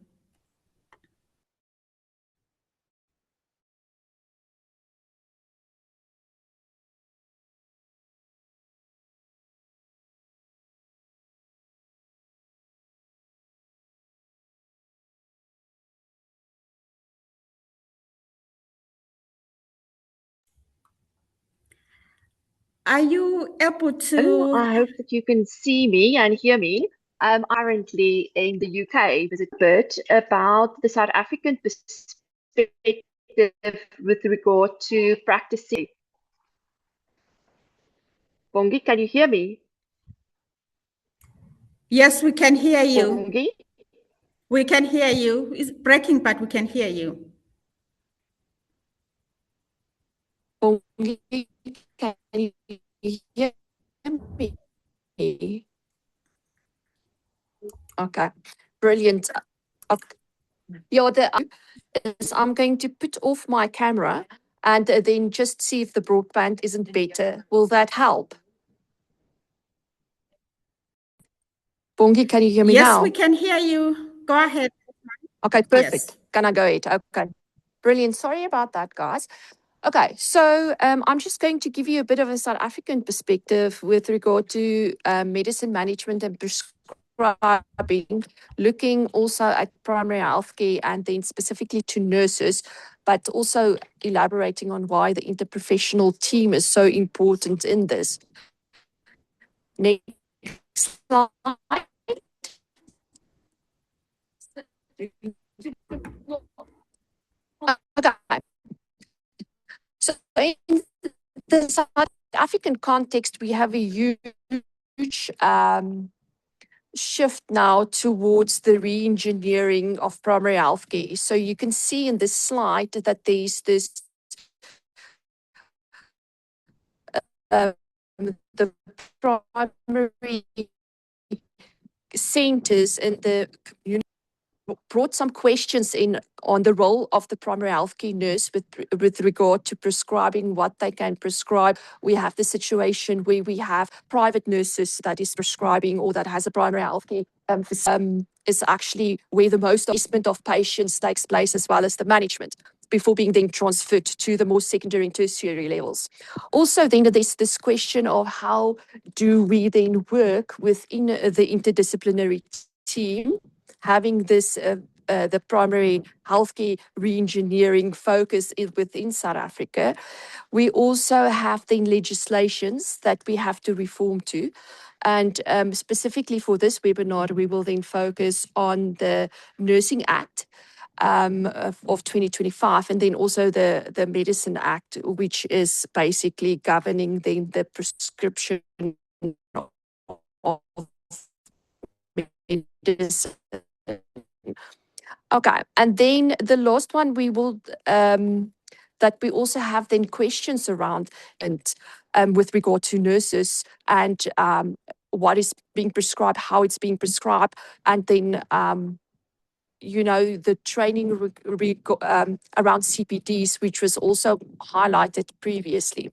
Are you able to? I hope that you can see me and hear me. I'm currently in the UK, visit a bit about the South African perspective with regard to practicing. Bongi, can you hear me? Yes, we can hear you. Bongi? We can hear you. It's breaking, but we can hear you. Bongi, can you hear me? Okay, brilliant. Okay. Yeah, I'm going to put off my camera and then just see if the broadband isn't better. Will that help? Bongi, can you hear me now? Yes, we can hear you. Go ahead. Okay, perfect. Yes. Can I go ahead? Okay, brilliant. Sorry about that, guys. Okay, so I'm just going to give you a bit of a South African perspective with regard to medicine management and prescribing, looking also at primary healthcare and then specifically to nurses, but also elaborating on why the interprofessional team is so important in this. Next slide. Okay. So in the South African context, we have a huge shift now towards the re-engineering of primary healthcare. So you can see in this slide that there's this the primary centers in the community brought some questions in on the role of the primary healthcare nurse with regard to prescribing, what they can prescribe. We have the situation where we have private nurses that is prescribing or that has a primary healthcare is actually where the most assessment of patients takes place, as well as the management, before being then transferred to the more secondary and tertiary levels. Also, then there's this question of how do we then work within the interdisciplinary team, having this the primary healthcare re-engineering focus within South Africa. We also have then legislations that we have to reform to. And specifically for this webinar, we will then focus on the Nursing Act of 2025, and then also the Medicine Act, which is basically governing then the prescription of medicine. Okay, and then the last one we will that we also have then questions around and with regard to nurses and what is being prescribed, how it's being prescribed, and then you know, the training around CPDs, which was also highlighted previously.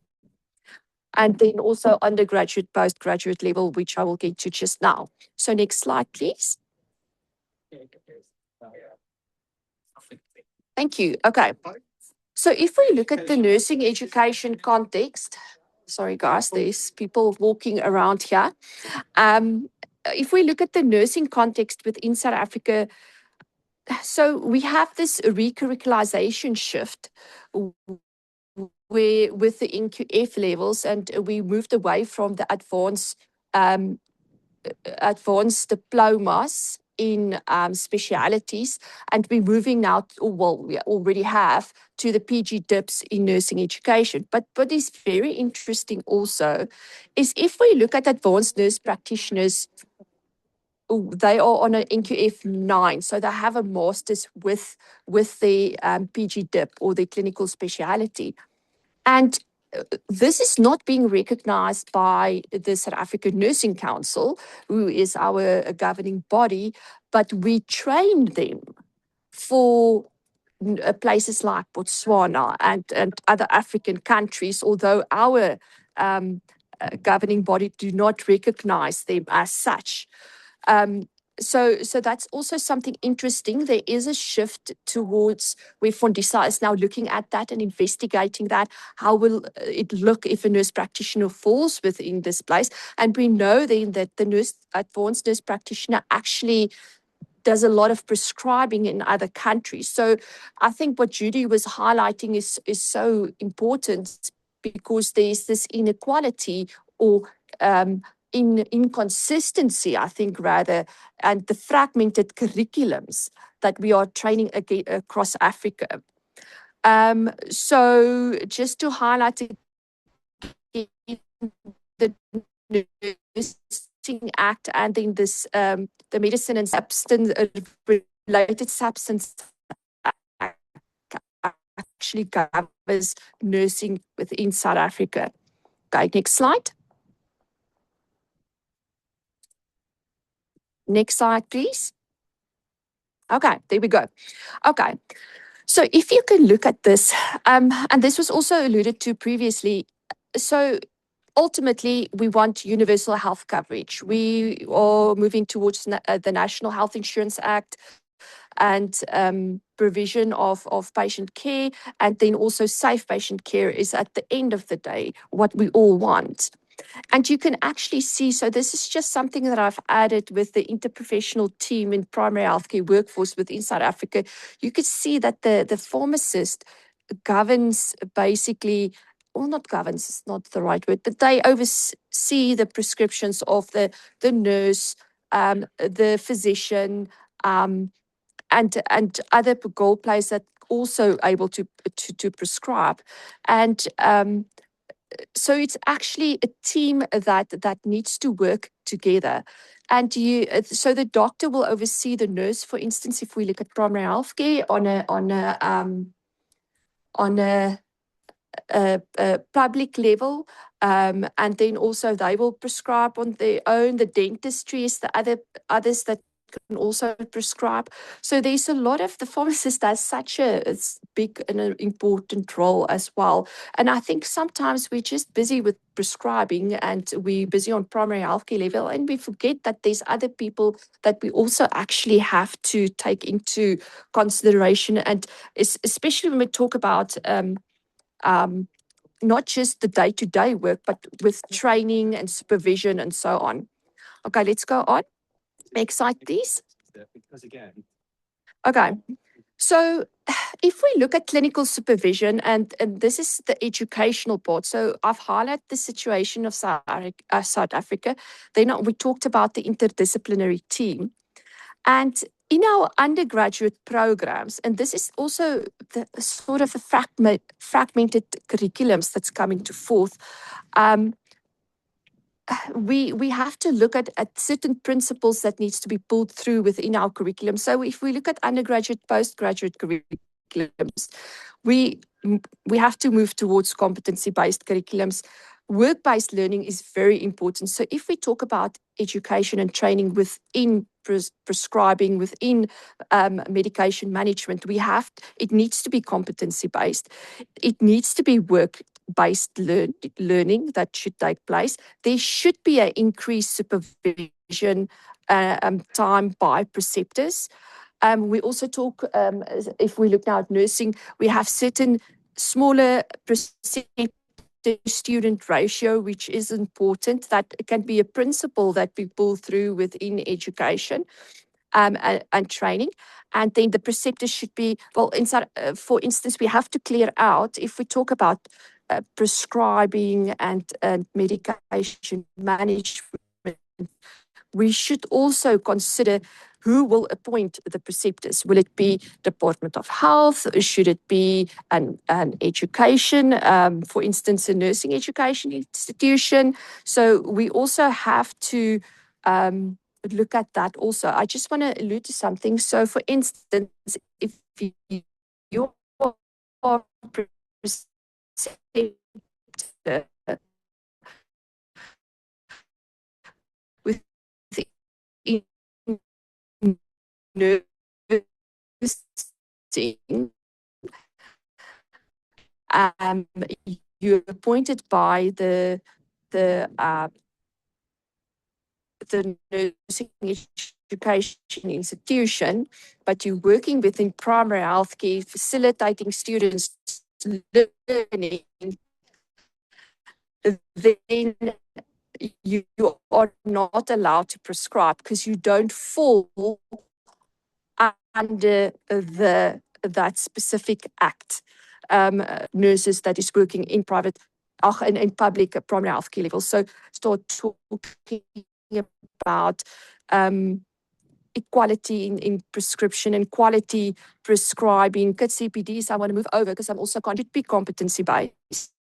And then also undergraduate, postgraduate level, which I will get to just now. So next slide, please. Thank you. Okay. So if we look at the nursing education context, sorry guys, there's people walking around here. If we look at the nursing context within South Africa, so we have this recurricularization shift where with the NQF levels, and we moved away from the advanced diplomas in specialities, and we're moving now, we already have, to the PG DIPs in nursing education. But what is very interesting also is if we look at advanced nurse practitioners, they are on an NQF 9, so they have a master's with the PG DIP or the clinical speciality. And this is not being recognized by the South African Nursing Council, who is our governing body, but we train them for places like Botswana and other African countries, although our governing body do not recognize them as such. So that's also something interesting. There is a shift towards where Fundisa is now looking at that and investigating that. How will it look if a nurse practitioner falls within this place? And we know then that the advanced nurse practitioner actually does a lot of prescribing in other countries. So I think what Judy was highlighting is so important, because there's this inequality or inconsistency, I think, rather, and the fragmented curriculums that we are training across Africa. So just to highlight again, the Nursing Act and then this the Medicine and Substance Related Substance Act actually covers nursing within South Africa. Okay, next slide. Next slide, please. Okay, there we go. Okay, so if you can look at this, and this was also alluded to previously, so ultimately we want universal health coverage. We are moving towards the National Health Insurance Act and provision of patient care, and then also safe patient care is at the end of the day what we all want. And you can actually see, so this is just something that I've added with the interprofessional team in primary healthcare workforce within South Africa. You could see that the pharmacist governs basically, or not governs, it's not the right word, but they oversee the prescriptions of the nurse, the physician, and other goal players that also able to prescribe. And so it's actually a team that needs to work together. And so the doctor will oversee the nurse, for instance, if we look at primary healthcare on a public level, and then also they will prescribe on their own. The dentistry is the others that can also prescribe. So there's a lot of, the pharmacist has such a big and an important role as well. And I think sometimes we're just busy with prescribing and we're busy on primary healthcare level, and we forget that there's other people that we also actually have to take into consideration. And especially when we talk about not just the day-to-day work, but with training and supervision and so on. Okay, let's go on. Next slide, please. Okay, so if we look at clinical supervision, and this is the educational part, so I've highlighted the situation of South Africa. Then we talked about the interdisciplinary team. And in our undergraduate programs, and this is also the sort of the fragmented curriculums that's coming to forth, we have to look at certain principles that needs to be pulled through within our curriculum. So if we look at undergraduate, postgraduate curriculums, we have to move towards competency-based curriculums. Work-based learning is very important. So if we talk about education and training within prescribing, within medication management, it needs to be competency-based. It needs to be work-based learning that should take place. There should be an increased supervision time by preceptors. We also talk, if we look now at nursing, we have certain smaller student ratio, which is important. That can be a principle that we pull through within education. and training. And then the preceptors should be, well, for instance, we have to clear out, if we talk about prescribing and medication management, we should also consider who will appoint the preceptors. Will it be Department of Health? Should it be an education, for instance, a nursing education institution? So we also have to look at that also. I just want to allude to something. So for instance, if you are preceptor within nursing, you're appointed by the nursing education institution, but you're working within primary healthcare, facilitating students learning, then you are not allowed to prescribe because you don't fall under that specific act. Nurses that is working in private and in public primary healthcare level. So start talking about equality in prescription and quality prescribing. CPDs, I want to move over because I'm also should be competency-based.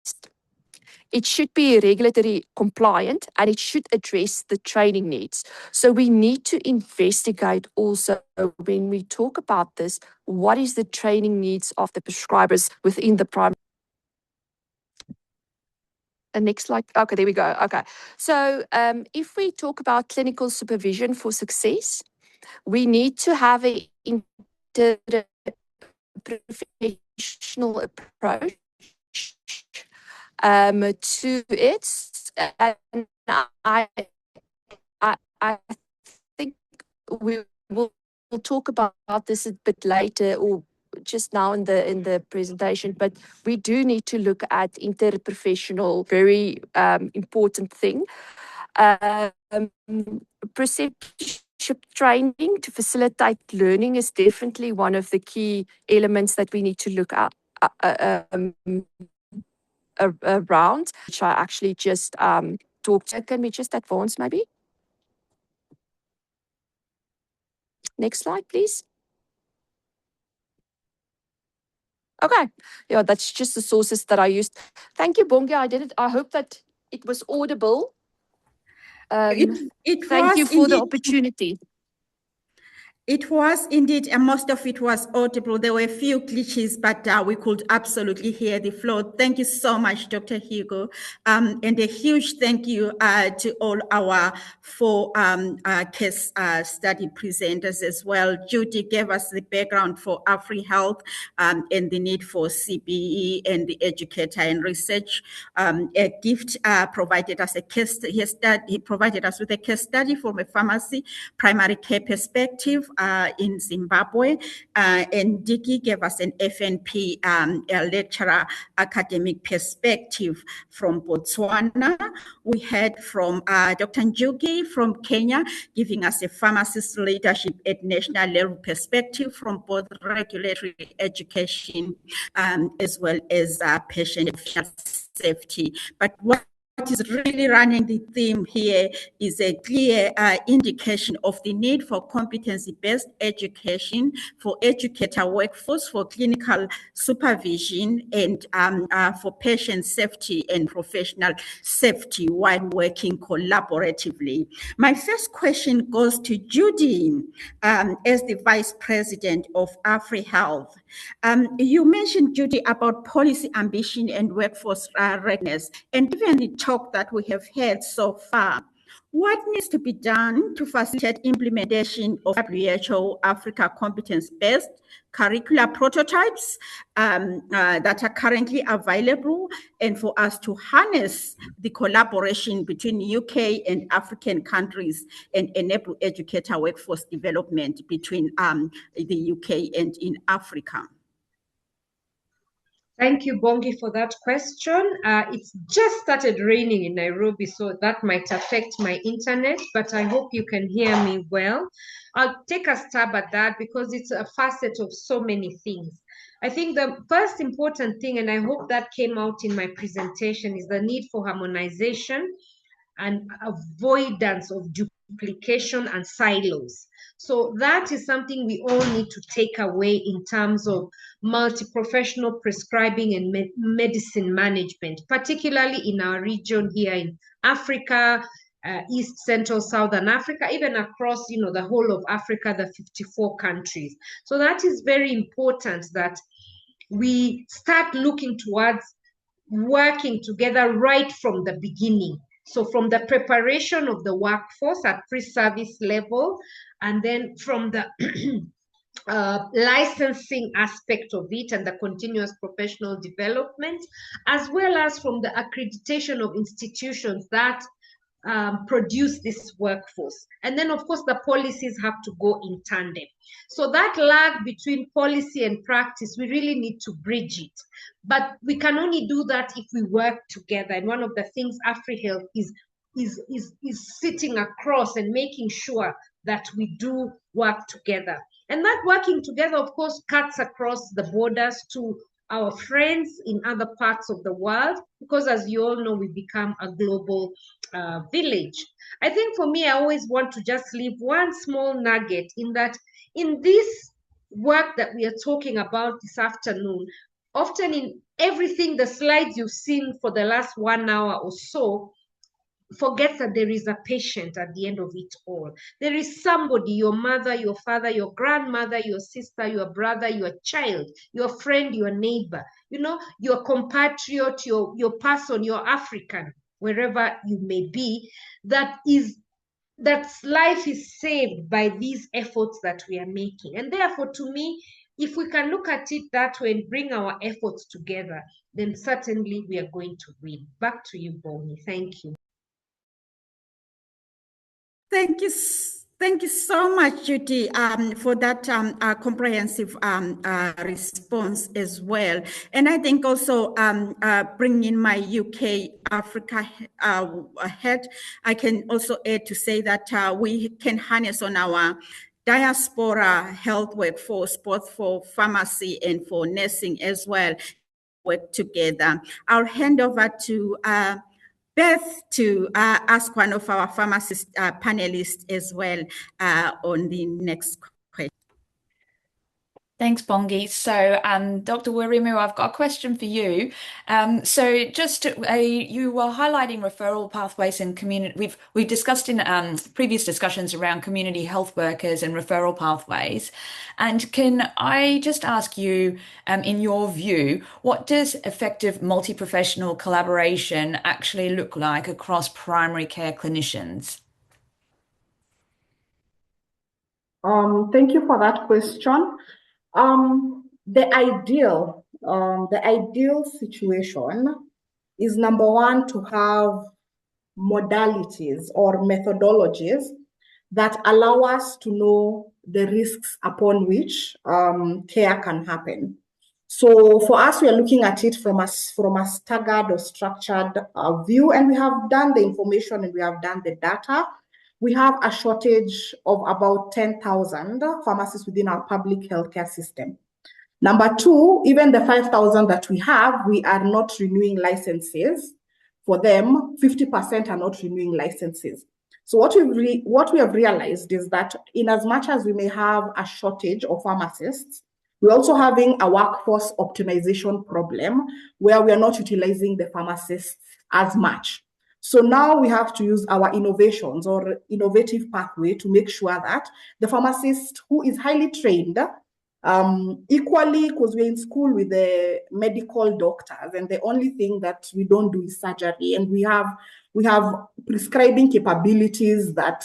It should be regulatory compliant and it should address the training needs. So we need to investigate also when we talk about this, what is the training needs of the prescribers within the primary. The next slide. Okay, there we go. Okay. So if we talk about clinical supervision for success, we need to have an interprofessional approach to it. And I think we'll talk about this a bit later or just now in the presentation, but we do need to look at interprofessional, very important thing. Preceptorship training to facilitate learning is definitely one of the key elements that we need to look at around, which I actually just talked. Can we just advance maybe? Next slide, please. Okay, yeah, that's just the sources that I used. Thank you, Bongi. I hope that it was audible. Thank you for the opportunity. It was indeed, and most of it was audible. There were a few glitches, but we could absolutely hear the flow. Thank you so much, Dr. Hugo. And a huge thank you to all our four case study presenters as well. Judy gave us the background for AfriHealth and the need for CBE and the educator and research. A gift provided us a case study. He provided us with a case study from a pharmacy primary care perspective in Zimbabwe, and Dicky gave us an FNP lecturer academic perspective from Botswana. We heard from Dr. Njugi from Kenya, giving us a pharmacist leadership at national level perspective from both regulatory education as well as patient safety. But what is really running the theme here is a clear indication of the need for competency-based education, for educator workforce, for clinical supervision, and for patient safety and professional safety while working collaboratively. My first question goes to Judy as the Vice President of AfriHealth. You mentioned, Judy, about policy ambition and workforce readiness, and given the talk that we have had so far, what needs to be done to facilitate implementation of WHO Africa competence-based curricula prototypes that are currently available, and for us to harness the collaboration between UK and African countries and enable educator workforce development between the UK and in Africa? Thank you, Bongi, for that question. It's just started raining in Nairobi, so that might affect my internet, but I hope you can hear me well. I'll take a stab at that because it's a facet of so many things. I think the first important thing, and I hope that came out in my presentation, is the need for harmonization and avoidance of duplication and silos. So that is something we all need to take away in terms of multi-professional prescribing and medicine management, particularly in our region here in Africa, East, Central, Southern Africa, even across, the whole of Africa, the 54 countries. So that is very important that we start looking towards working together right from the beginning. So from the preparation of the workforce at pre-service level, and then from the licensing aspect of it and the continuous professional development, as well as from the accreditation of institutions that produce this workforce. And then, of course, the policies have to go in tandem. So that lag between policy and practice, we really need to bridge it. But we can only do that if we work together. And one of the things AfriHealth is sitting across and making sure that we do work together. And that working together, of course, cuts across the borders to our friends in other parts of the world, because as you all know, we become a global village. I think for me, I always want to just leave one small nugget in that in this work that we are talking about this afternoon, often in everything, the slides you've seen for the last 1 hour or so, forget that there is a patient at the end of it all. There is somebody, your mother, your father, your grandmother, your sister, your brother, your child, your friend, your neighbor, your compatriot, your person, your African, wherever you may be, that life is saved by these efforts that we are making. And therefore, to me, if we can look at it that way and bring our efforts together, then certainly we are going to win. Back to you, Bonnie. Thank you. Thank you. Thank you so much, Judy, for that comprehensive response as well. And I think also bringing my UK Africa head, I can also add to say that we can harness on our diaspora health workforce, both for pharmacy and for nursing as well, work together. I'll hand over to Beth to ask one of our pharmacist panelists as well on the next question. Thanks, Bongi. So, Dr. Wirimu, I've got a question for you. So, just you were highlighting referral pathways and community. We've discussed in previous discussions around community health workers and referral pathways. And can I just ask you, in your view, what does effective multi-professional collaboration actually look like across primary care clinicians? Thank you for that question. The ideal situation is, number one, to have modalities or methodologies that allow us to know the risks upon which care can happen. So for us, we are looking at it from a staggered or structured view, and we have done the information and we have done the data. We have a shortage of about 10,000 pharmacists within our public healthcare system. Number two, even the 5,000 that we have, we are not renewing licenses. For them, 50% are not renewing licenses. So what we have realized is that in as much as we may have a shortage of pharmacists, we're also having a workforce optimization problem where we are not utilizing the pharmacists as much. So now we have to use our innovations or innovative pathway to make sure that the pharmacist who is highly trained, equally, because we're in school with the medical doctors, and the only thing that we don't do is surgery, and we have prescribing capabilities that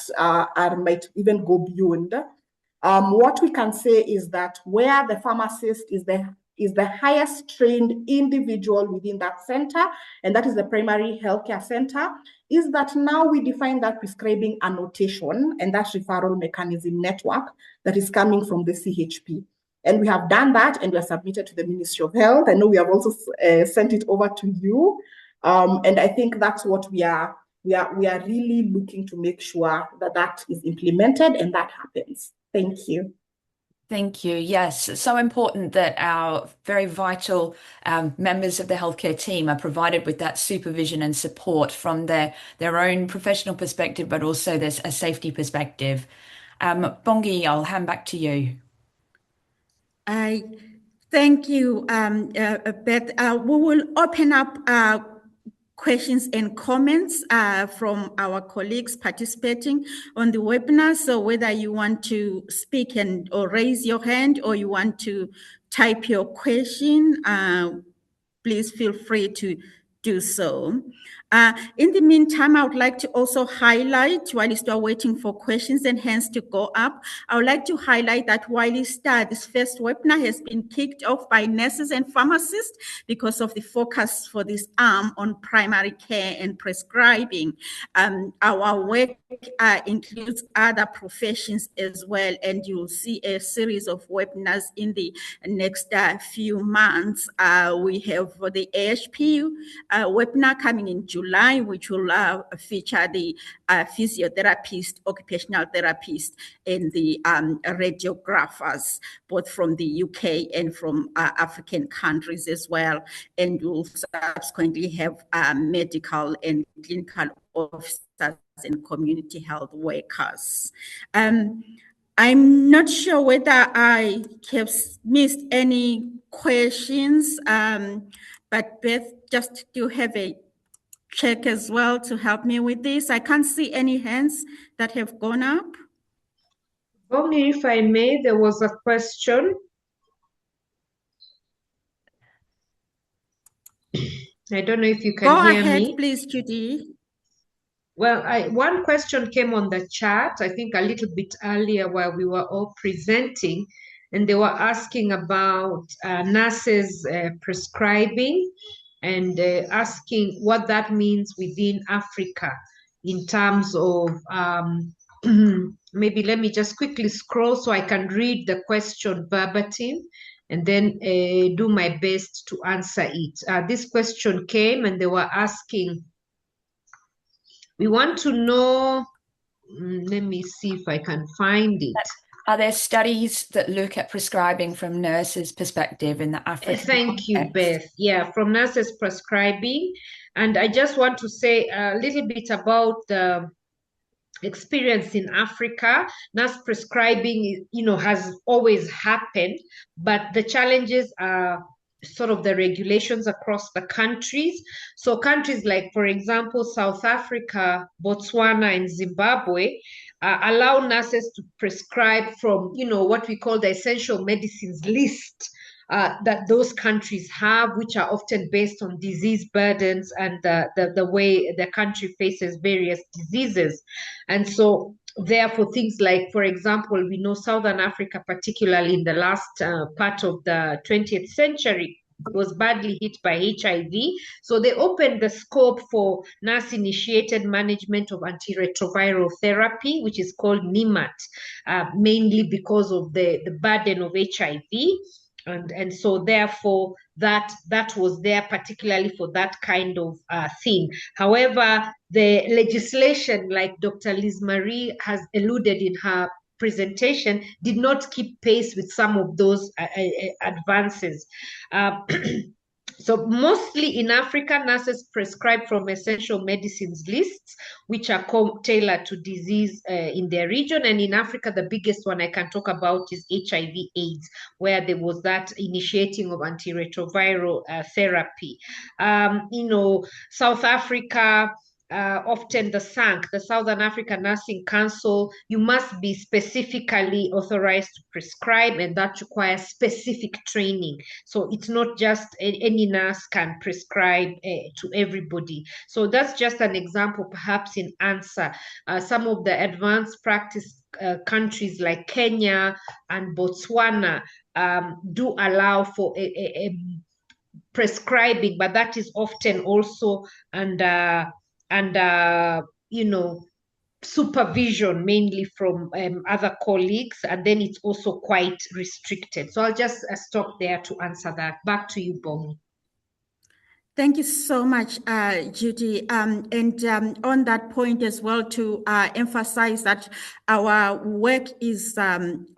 might even go beyond. What we can say is that where the pharmacist is the highest trained individual within that center, and that is the primary healthcare center, is that now we define that prescribing annotation and that referral mechanism network that is coming from the CHP. And we have done that, and we have submitted to the Ministry of Health. I know we have also sent it over to you. And I think that's what we are really looking to make sure that that is implemented and that happens. Thank you. Thank you. Yes, it's so important that our very vital members of the healthcare team are provided with that supervision and support from their own professional perspective, but also there's a safety perspective. Bongi, I'll hand back to you. Thank you, Beth. We will open up questions and comments from our colleagues participating on the webinar. So whether you want to speak or raise your hand, or you want to type your question, please feel free to do so. In the meantime, I would like to also highlight, while you are waiting for questions and hands to go up, I would like to highlight that while this first webinar has been kicked off by nurses and pharmacists because of the focus for this arm on primary care and prescribing, our work includes other professions as well, and you'll see a series of webinars in the next few months. We have the AHP webinar coming in July, which will feature the physiotherapist, occupational therapist, and the radiographers, both from the UK and from African countries as well. And we'll subsequently have medical and clinical officers and community health workers. I'm not sure whether I have missed any questions, but Beth, just to have a check as well to help me with this. I can't see any hands that have gone up. Only if I may, there was a question. I don't know if you can hear me. Go ahead, please, Judy. Well, one question came on the chat, I think a little bit earlier while we were all presenting, and they were asking about nurses prescribing and asking what that means within Africa in terms of, maybe let me just quickly scroll so I can read the question verbatim and then do my best to answer it. This question came and they were asking, we want to know, let me see if I can find it. Are there studies that look at prescribing from nurses' perspective in the African Thank you, context? Beth. Yeah, from nurses prescribing. And I just want to say a little bit about the experience in Africa. Nurse prescribing, has always happened, but the challenges are sort of the regulations across the countries. So countries like, for example, South Africa, Botswana, and Zimbabwe allow nurses to prescribe from, what we call the essential medicines list that those countries have, which are often based on disease burdens and the way the country faces various diseases. And so therefore, things like, for example, we know Southern Africa, particularly in the last part of the 20th century, was badly hit by HIV. So they opened the scope for nurse-initiated management of antiretroviral therapy, which is called NIMAT, mainly because of the burden of HIV. And so therefore that was there particularly for that kind of thing. However, the legislation, like Dr. Liz Marie has alluded in her presentation, did not keep pace with some of those advances. So mostly in Africa, nurses prescribe from essential medicines lists, which are tailored to disease in their region. And in Africa, the biggest one I can talk about is HIV/AIDS, where there was that initiating of antiretroviral therapy. South Africa, often the SANC, the Southern African Nursing Council, you must be specifically authorized to prescribe, and that requires specific training. So it's not just any nurse can prescribe to everybody. So that's just an example, perhaps in answer. Some of the advanced practice countries like Kenya and Botswana do allow for a prescribing, but that is often also under supervision mainly from other colleagues, and then it's also quite restricted. So I'll just stop there to answer that. Back to you, Bongi. Thank you so much, Judy. On that point as well, to emphasize that our work is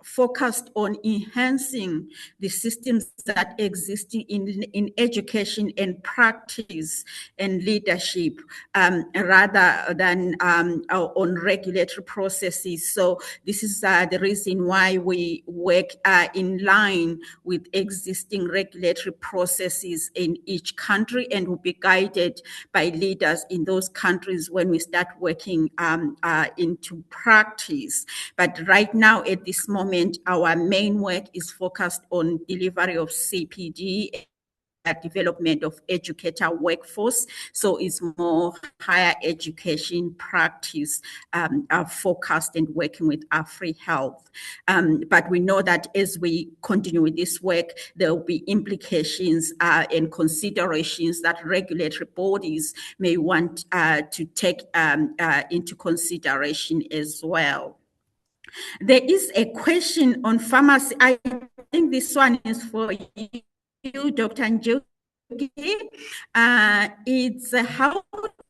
focused on enhancing the systems that exist in education and practice and leadership, rather than on regulatory processes. So this is the reason why we work in line with existing regulatory processes in each country, and will be guided by leaders in those countries when we start working into practice. But right now, at this moment, our main work is focused on delivery of CPD, development of educator workforce. So it's more higher education practice focused and working with AfriHealth. But we know that as we continue with this work, there will be implications and considerations that regulatory bodies may want to take into consideration as well. There is a question on pharmacy. I think this one is for you, Dr. Njoki. It's how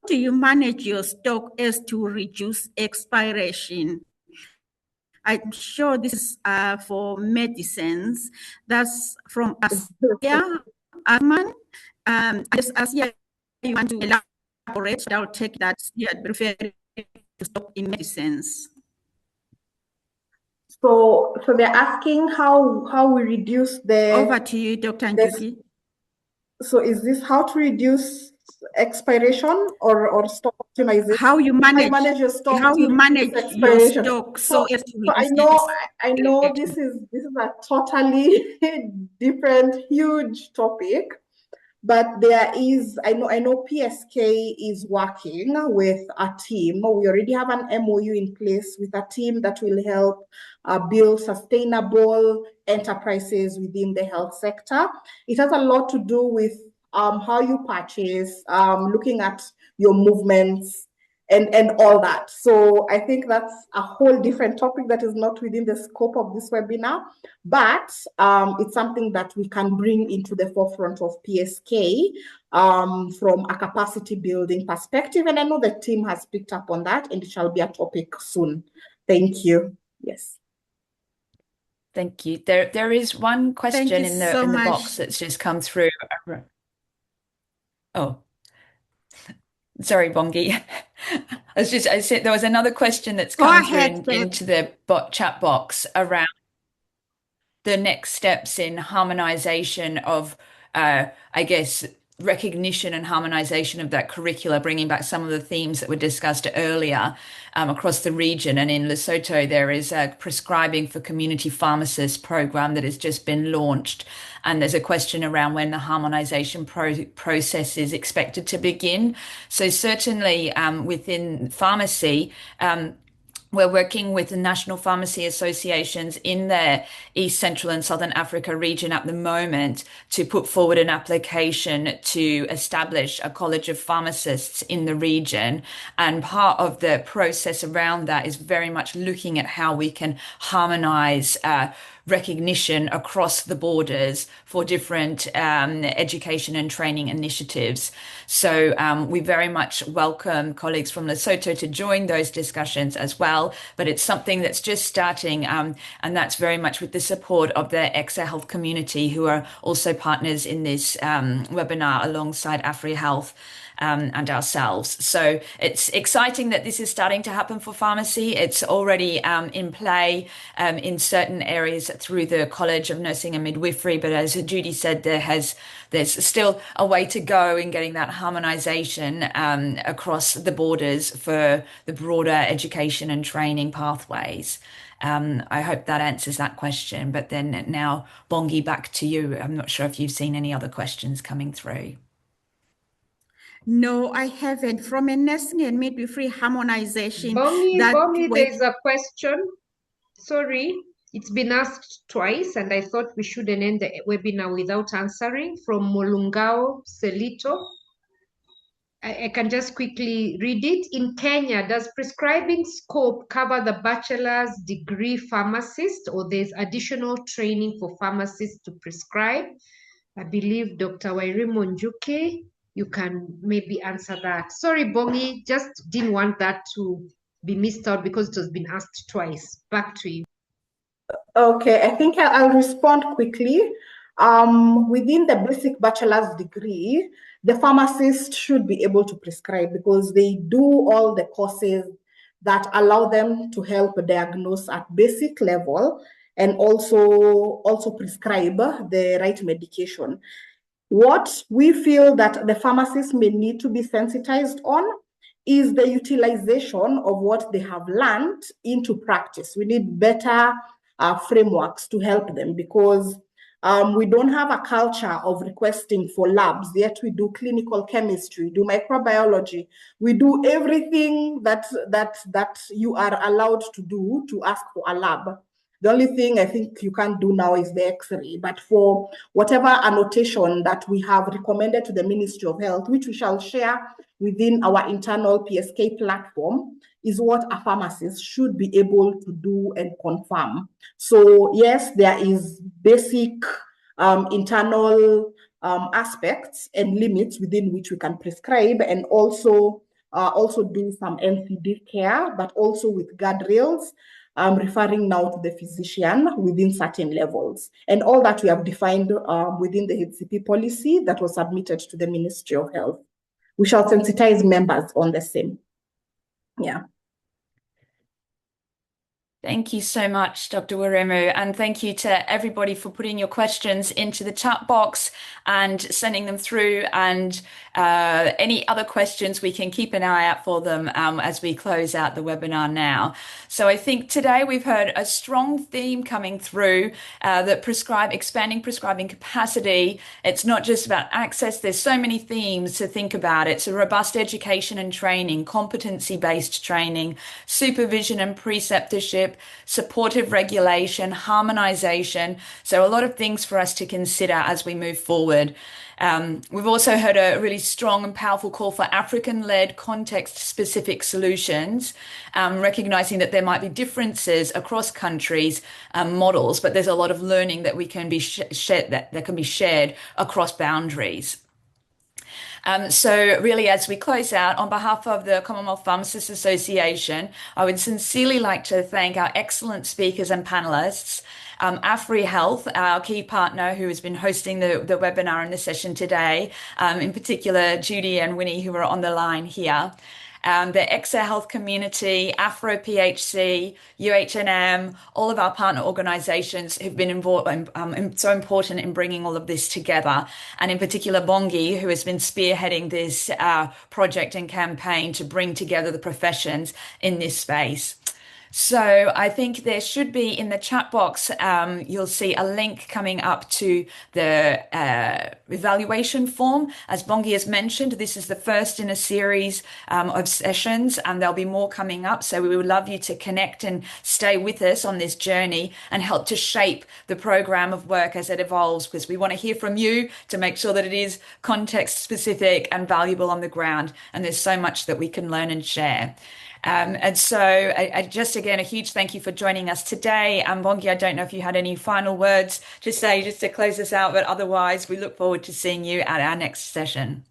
do you manage your stock as to reduce expiration? I'm sure this is for medicines. That's from Asia Arman. Just Asia, you want to elaborate? I'll take that. Yeah, refer to stock in medicines. So they're asking how we reduce the. Over to you, Dr. Njoki. So is this how to reduce expiration or stock optimization? How you manage your stock? How you manage your stock so as to so I know this is a totally different, huge topic. But there is, I know PSK is working with a team. We already have an MOU in place with a team that will help build sustainable enterprises within the health sector. It has a lot to do with how you purchase, looking at your movements, and all that. So I think that's a whole different topic that is not within the scope of this webinar, but it's something that we can bring into the forefront of PSK from a capacity building perspective. And I know the team has picked up on that, and it shall be a topic soon. Thank you. Yes. Thank you. There is one question in the box that's just come through. Oh. Sorry, Bongi. I said there was another question that's come through into the chat box around the next steps in harmonization of, I guess, recognition and harmonization of that curricula, bringing back some of the themes that were discussed earlier across the region. And in Lesotho, there is a Prescribing for Community Pharmacists program that has just been launched. And there's a question around when the harmonization process is expected to begin. So certainly within pharmacy, we're working with the national pharmacy associations in the East, Central and Southern Africa region at the moment to put forward an application to establish a college of pharmacists in the region. And part of the process around that is very much looking at how we can harmonize recognition across the borders for different education and training initiatives. So we very much welcome colleagues from Lesotho to join those discussions as well. But it's something that's just starting, and that's very much with the support of the ECSA Health community, who are also partners in this webinar alongside AfriHealth. And ourselves. So it's exciting that this is starting to happen for pharmacy. It's already in play in certain areas through the College of Nursing and Midwifery. But as Judy said, there's still a way to go in getting that harmonization across the borders for the broader education and training pathways. I hope that answers that question. But then now, Bongi, back to you. I'm not sure if you've seen any other questions coming through. No, I haven't. From a nursing and midwifery harmonization. Bongi, there's a question. Sorry, it's been asked twice, and I thought we shouldn't end the webinar without answering, from Molungao Selito. I can just quickly read it. In Kenya, does prescribing scope cover the bachelor's degree pharmacist, or there's additional training for pharmacists to prescribe? I believe Dr. Wairimu Njuki, you can maybe answer that. Sorry, Bongi, just didn't want that to be missed out because it has been asked twice. Back to you. Okay, I think I'll respond quickly. Within the basic bachelor's degree, the pharmacist should be able to prescribe because they do all the courses that allow them to help diagnose at basic level and also prescribe the right medication. What we feel that the pharmacists may need to be sensitized on is the utilization of what they have learned into practice. We need better frameworks to help them because we don't have a culture of requesting for labs, yet we do clinical chemistry, do microbiology, we do everything that you are allowed to do to ask for a lab. The only thing I think you can't do now is the X-ray, but for whatever annotation that we have recommended to the Ministry of Health, which we shall share within our internal PSK platform, is what a pharmacist should be able to do and confirm. So yes, there is basic internal aspects and limits within which we can prescribe and also do some NCD care, but also with guardrails, referring now to the physician within certain levels. And all that we have defined within the HCP policy that was submitted to the Ministry of Health. We shall sensitize members on the same. Yeah. Thank you so much, Dr. Wairimu, and thank you to everybody for putting your questions into the chat box and sending them through. And any other questions, we can keep an eye out for them as we close out the webinar now. So I think today we've heard a strong theme coming through that expanding prescribing capacity. It's not just about access. There's so many themes to think about. It's a robust education and training, competency-based training, supervision and preceptorship, supportive regulation, harmonization. So a lot of things for us to consider as we move forward. We've also heard a really strong and powerful call for African-led context-specific solutions, recognizing that there might be differences across countries, models, but there's a lot of learning that we can be that can be shared across boundaries. So really, as we close out, on behalf of the Commonwealth Pharmacists Association, I would sincerely like to thank our excellent speakers and panelists, AFRI Health, our key partner who has been hosting the webinar and the session today, in particular, Judy and Winnie, who are on the line here. The ECSA Health Community, Afro PHC, UHNM, all of our partner organizations have been involved, so important in bringing all of this together. And in particular, Bongi, who has been spearheading this project and campaign to bring together the professions in this space. So I think there should be in the chat box, you'll see a link coming up to the evaluation form. As Bongi has mentioned, this is the first in a series of sessions, and there'll be more coming up. So we would love you to connect and stay with us on this journey and help to shape the program of work as it evolves, because we want to hear from you to make sure that it is context specific and valuable on the ground. And there's so much that we can learn and share. And so I just, again, a huge thank you for joining us today. And Bongi, I don't know if you had any final words to say just to close us out, but otherwise we look forward to seeing you at our next session.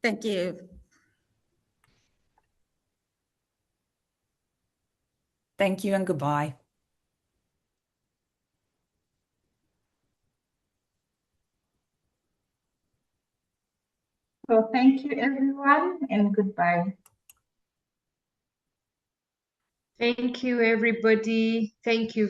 Thank you. Thank you and goodbye. So thank you, everyone, and goodbye. Thank you, everybody. Thank you.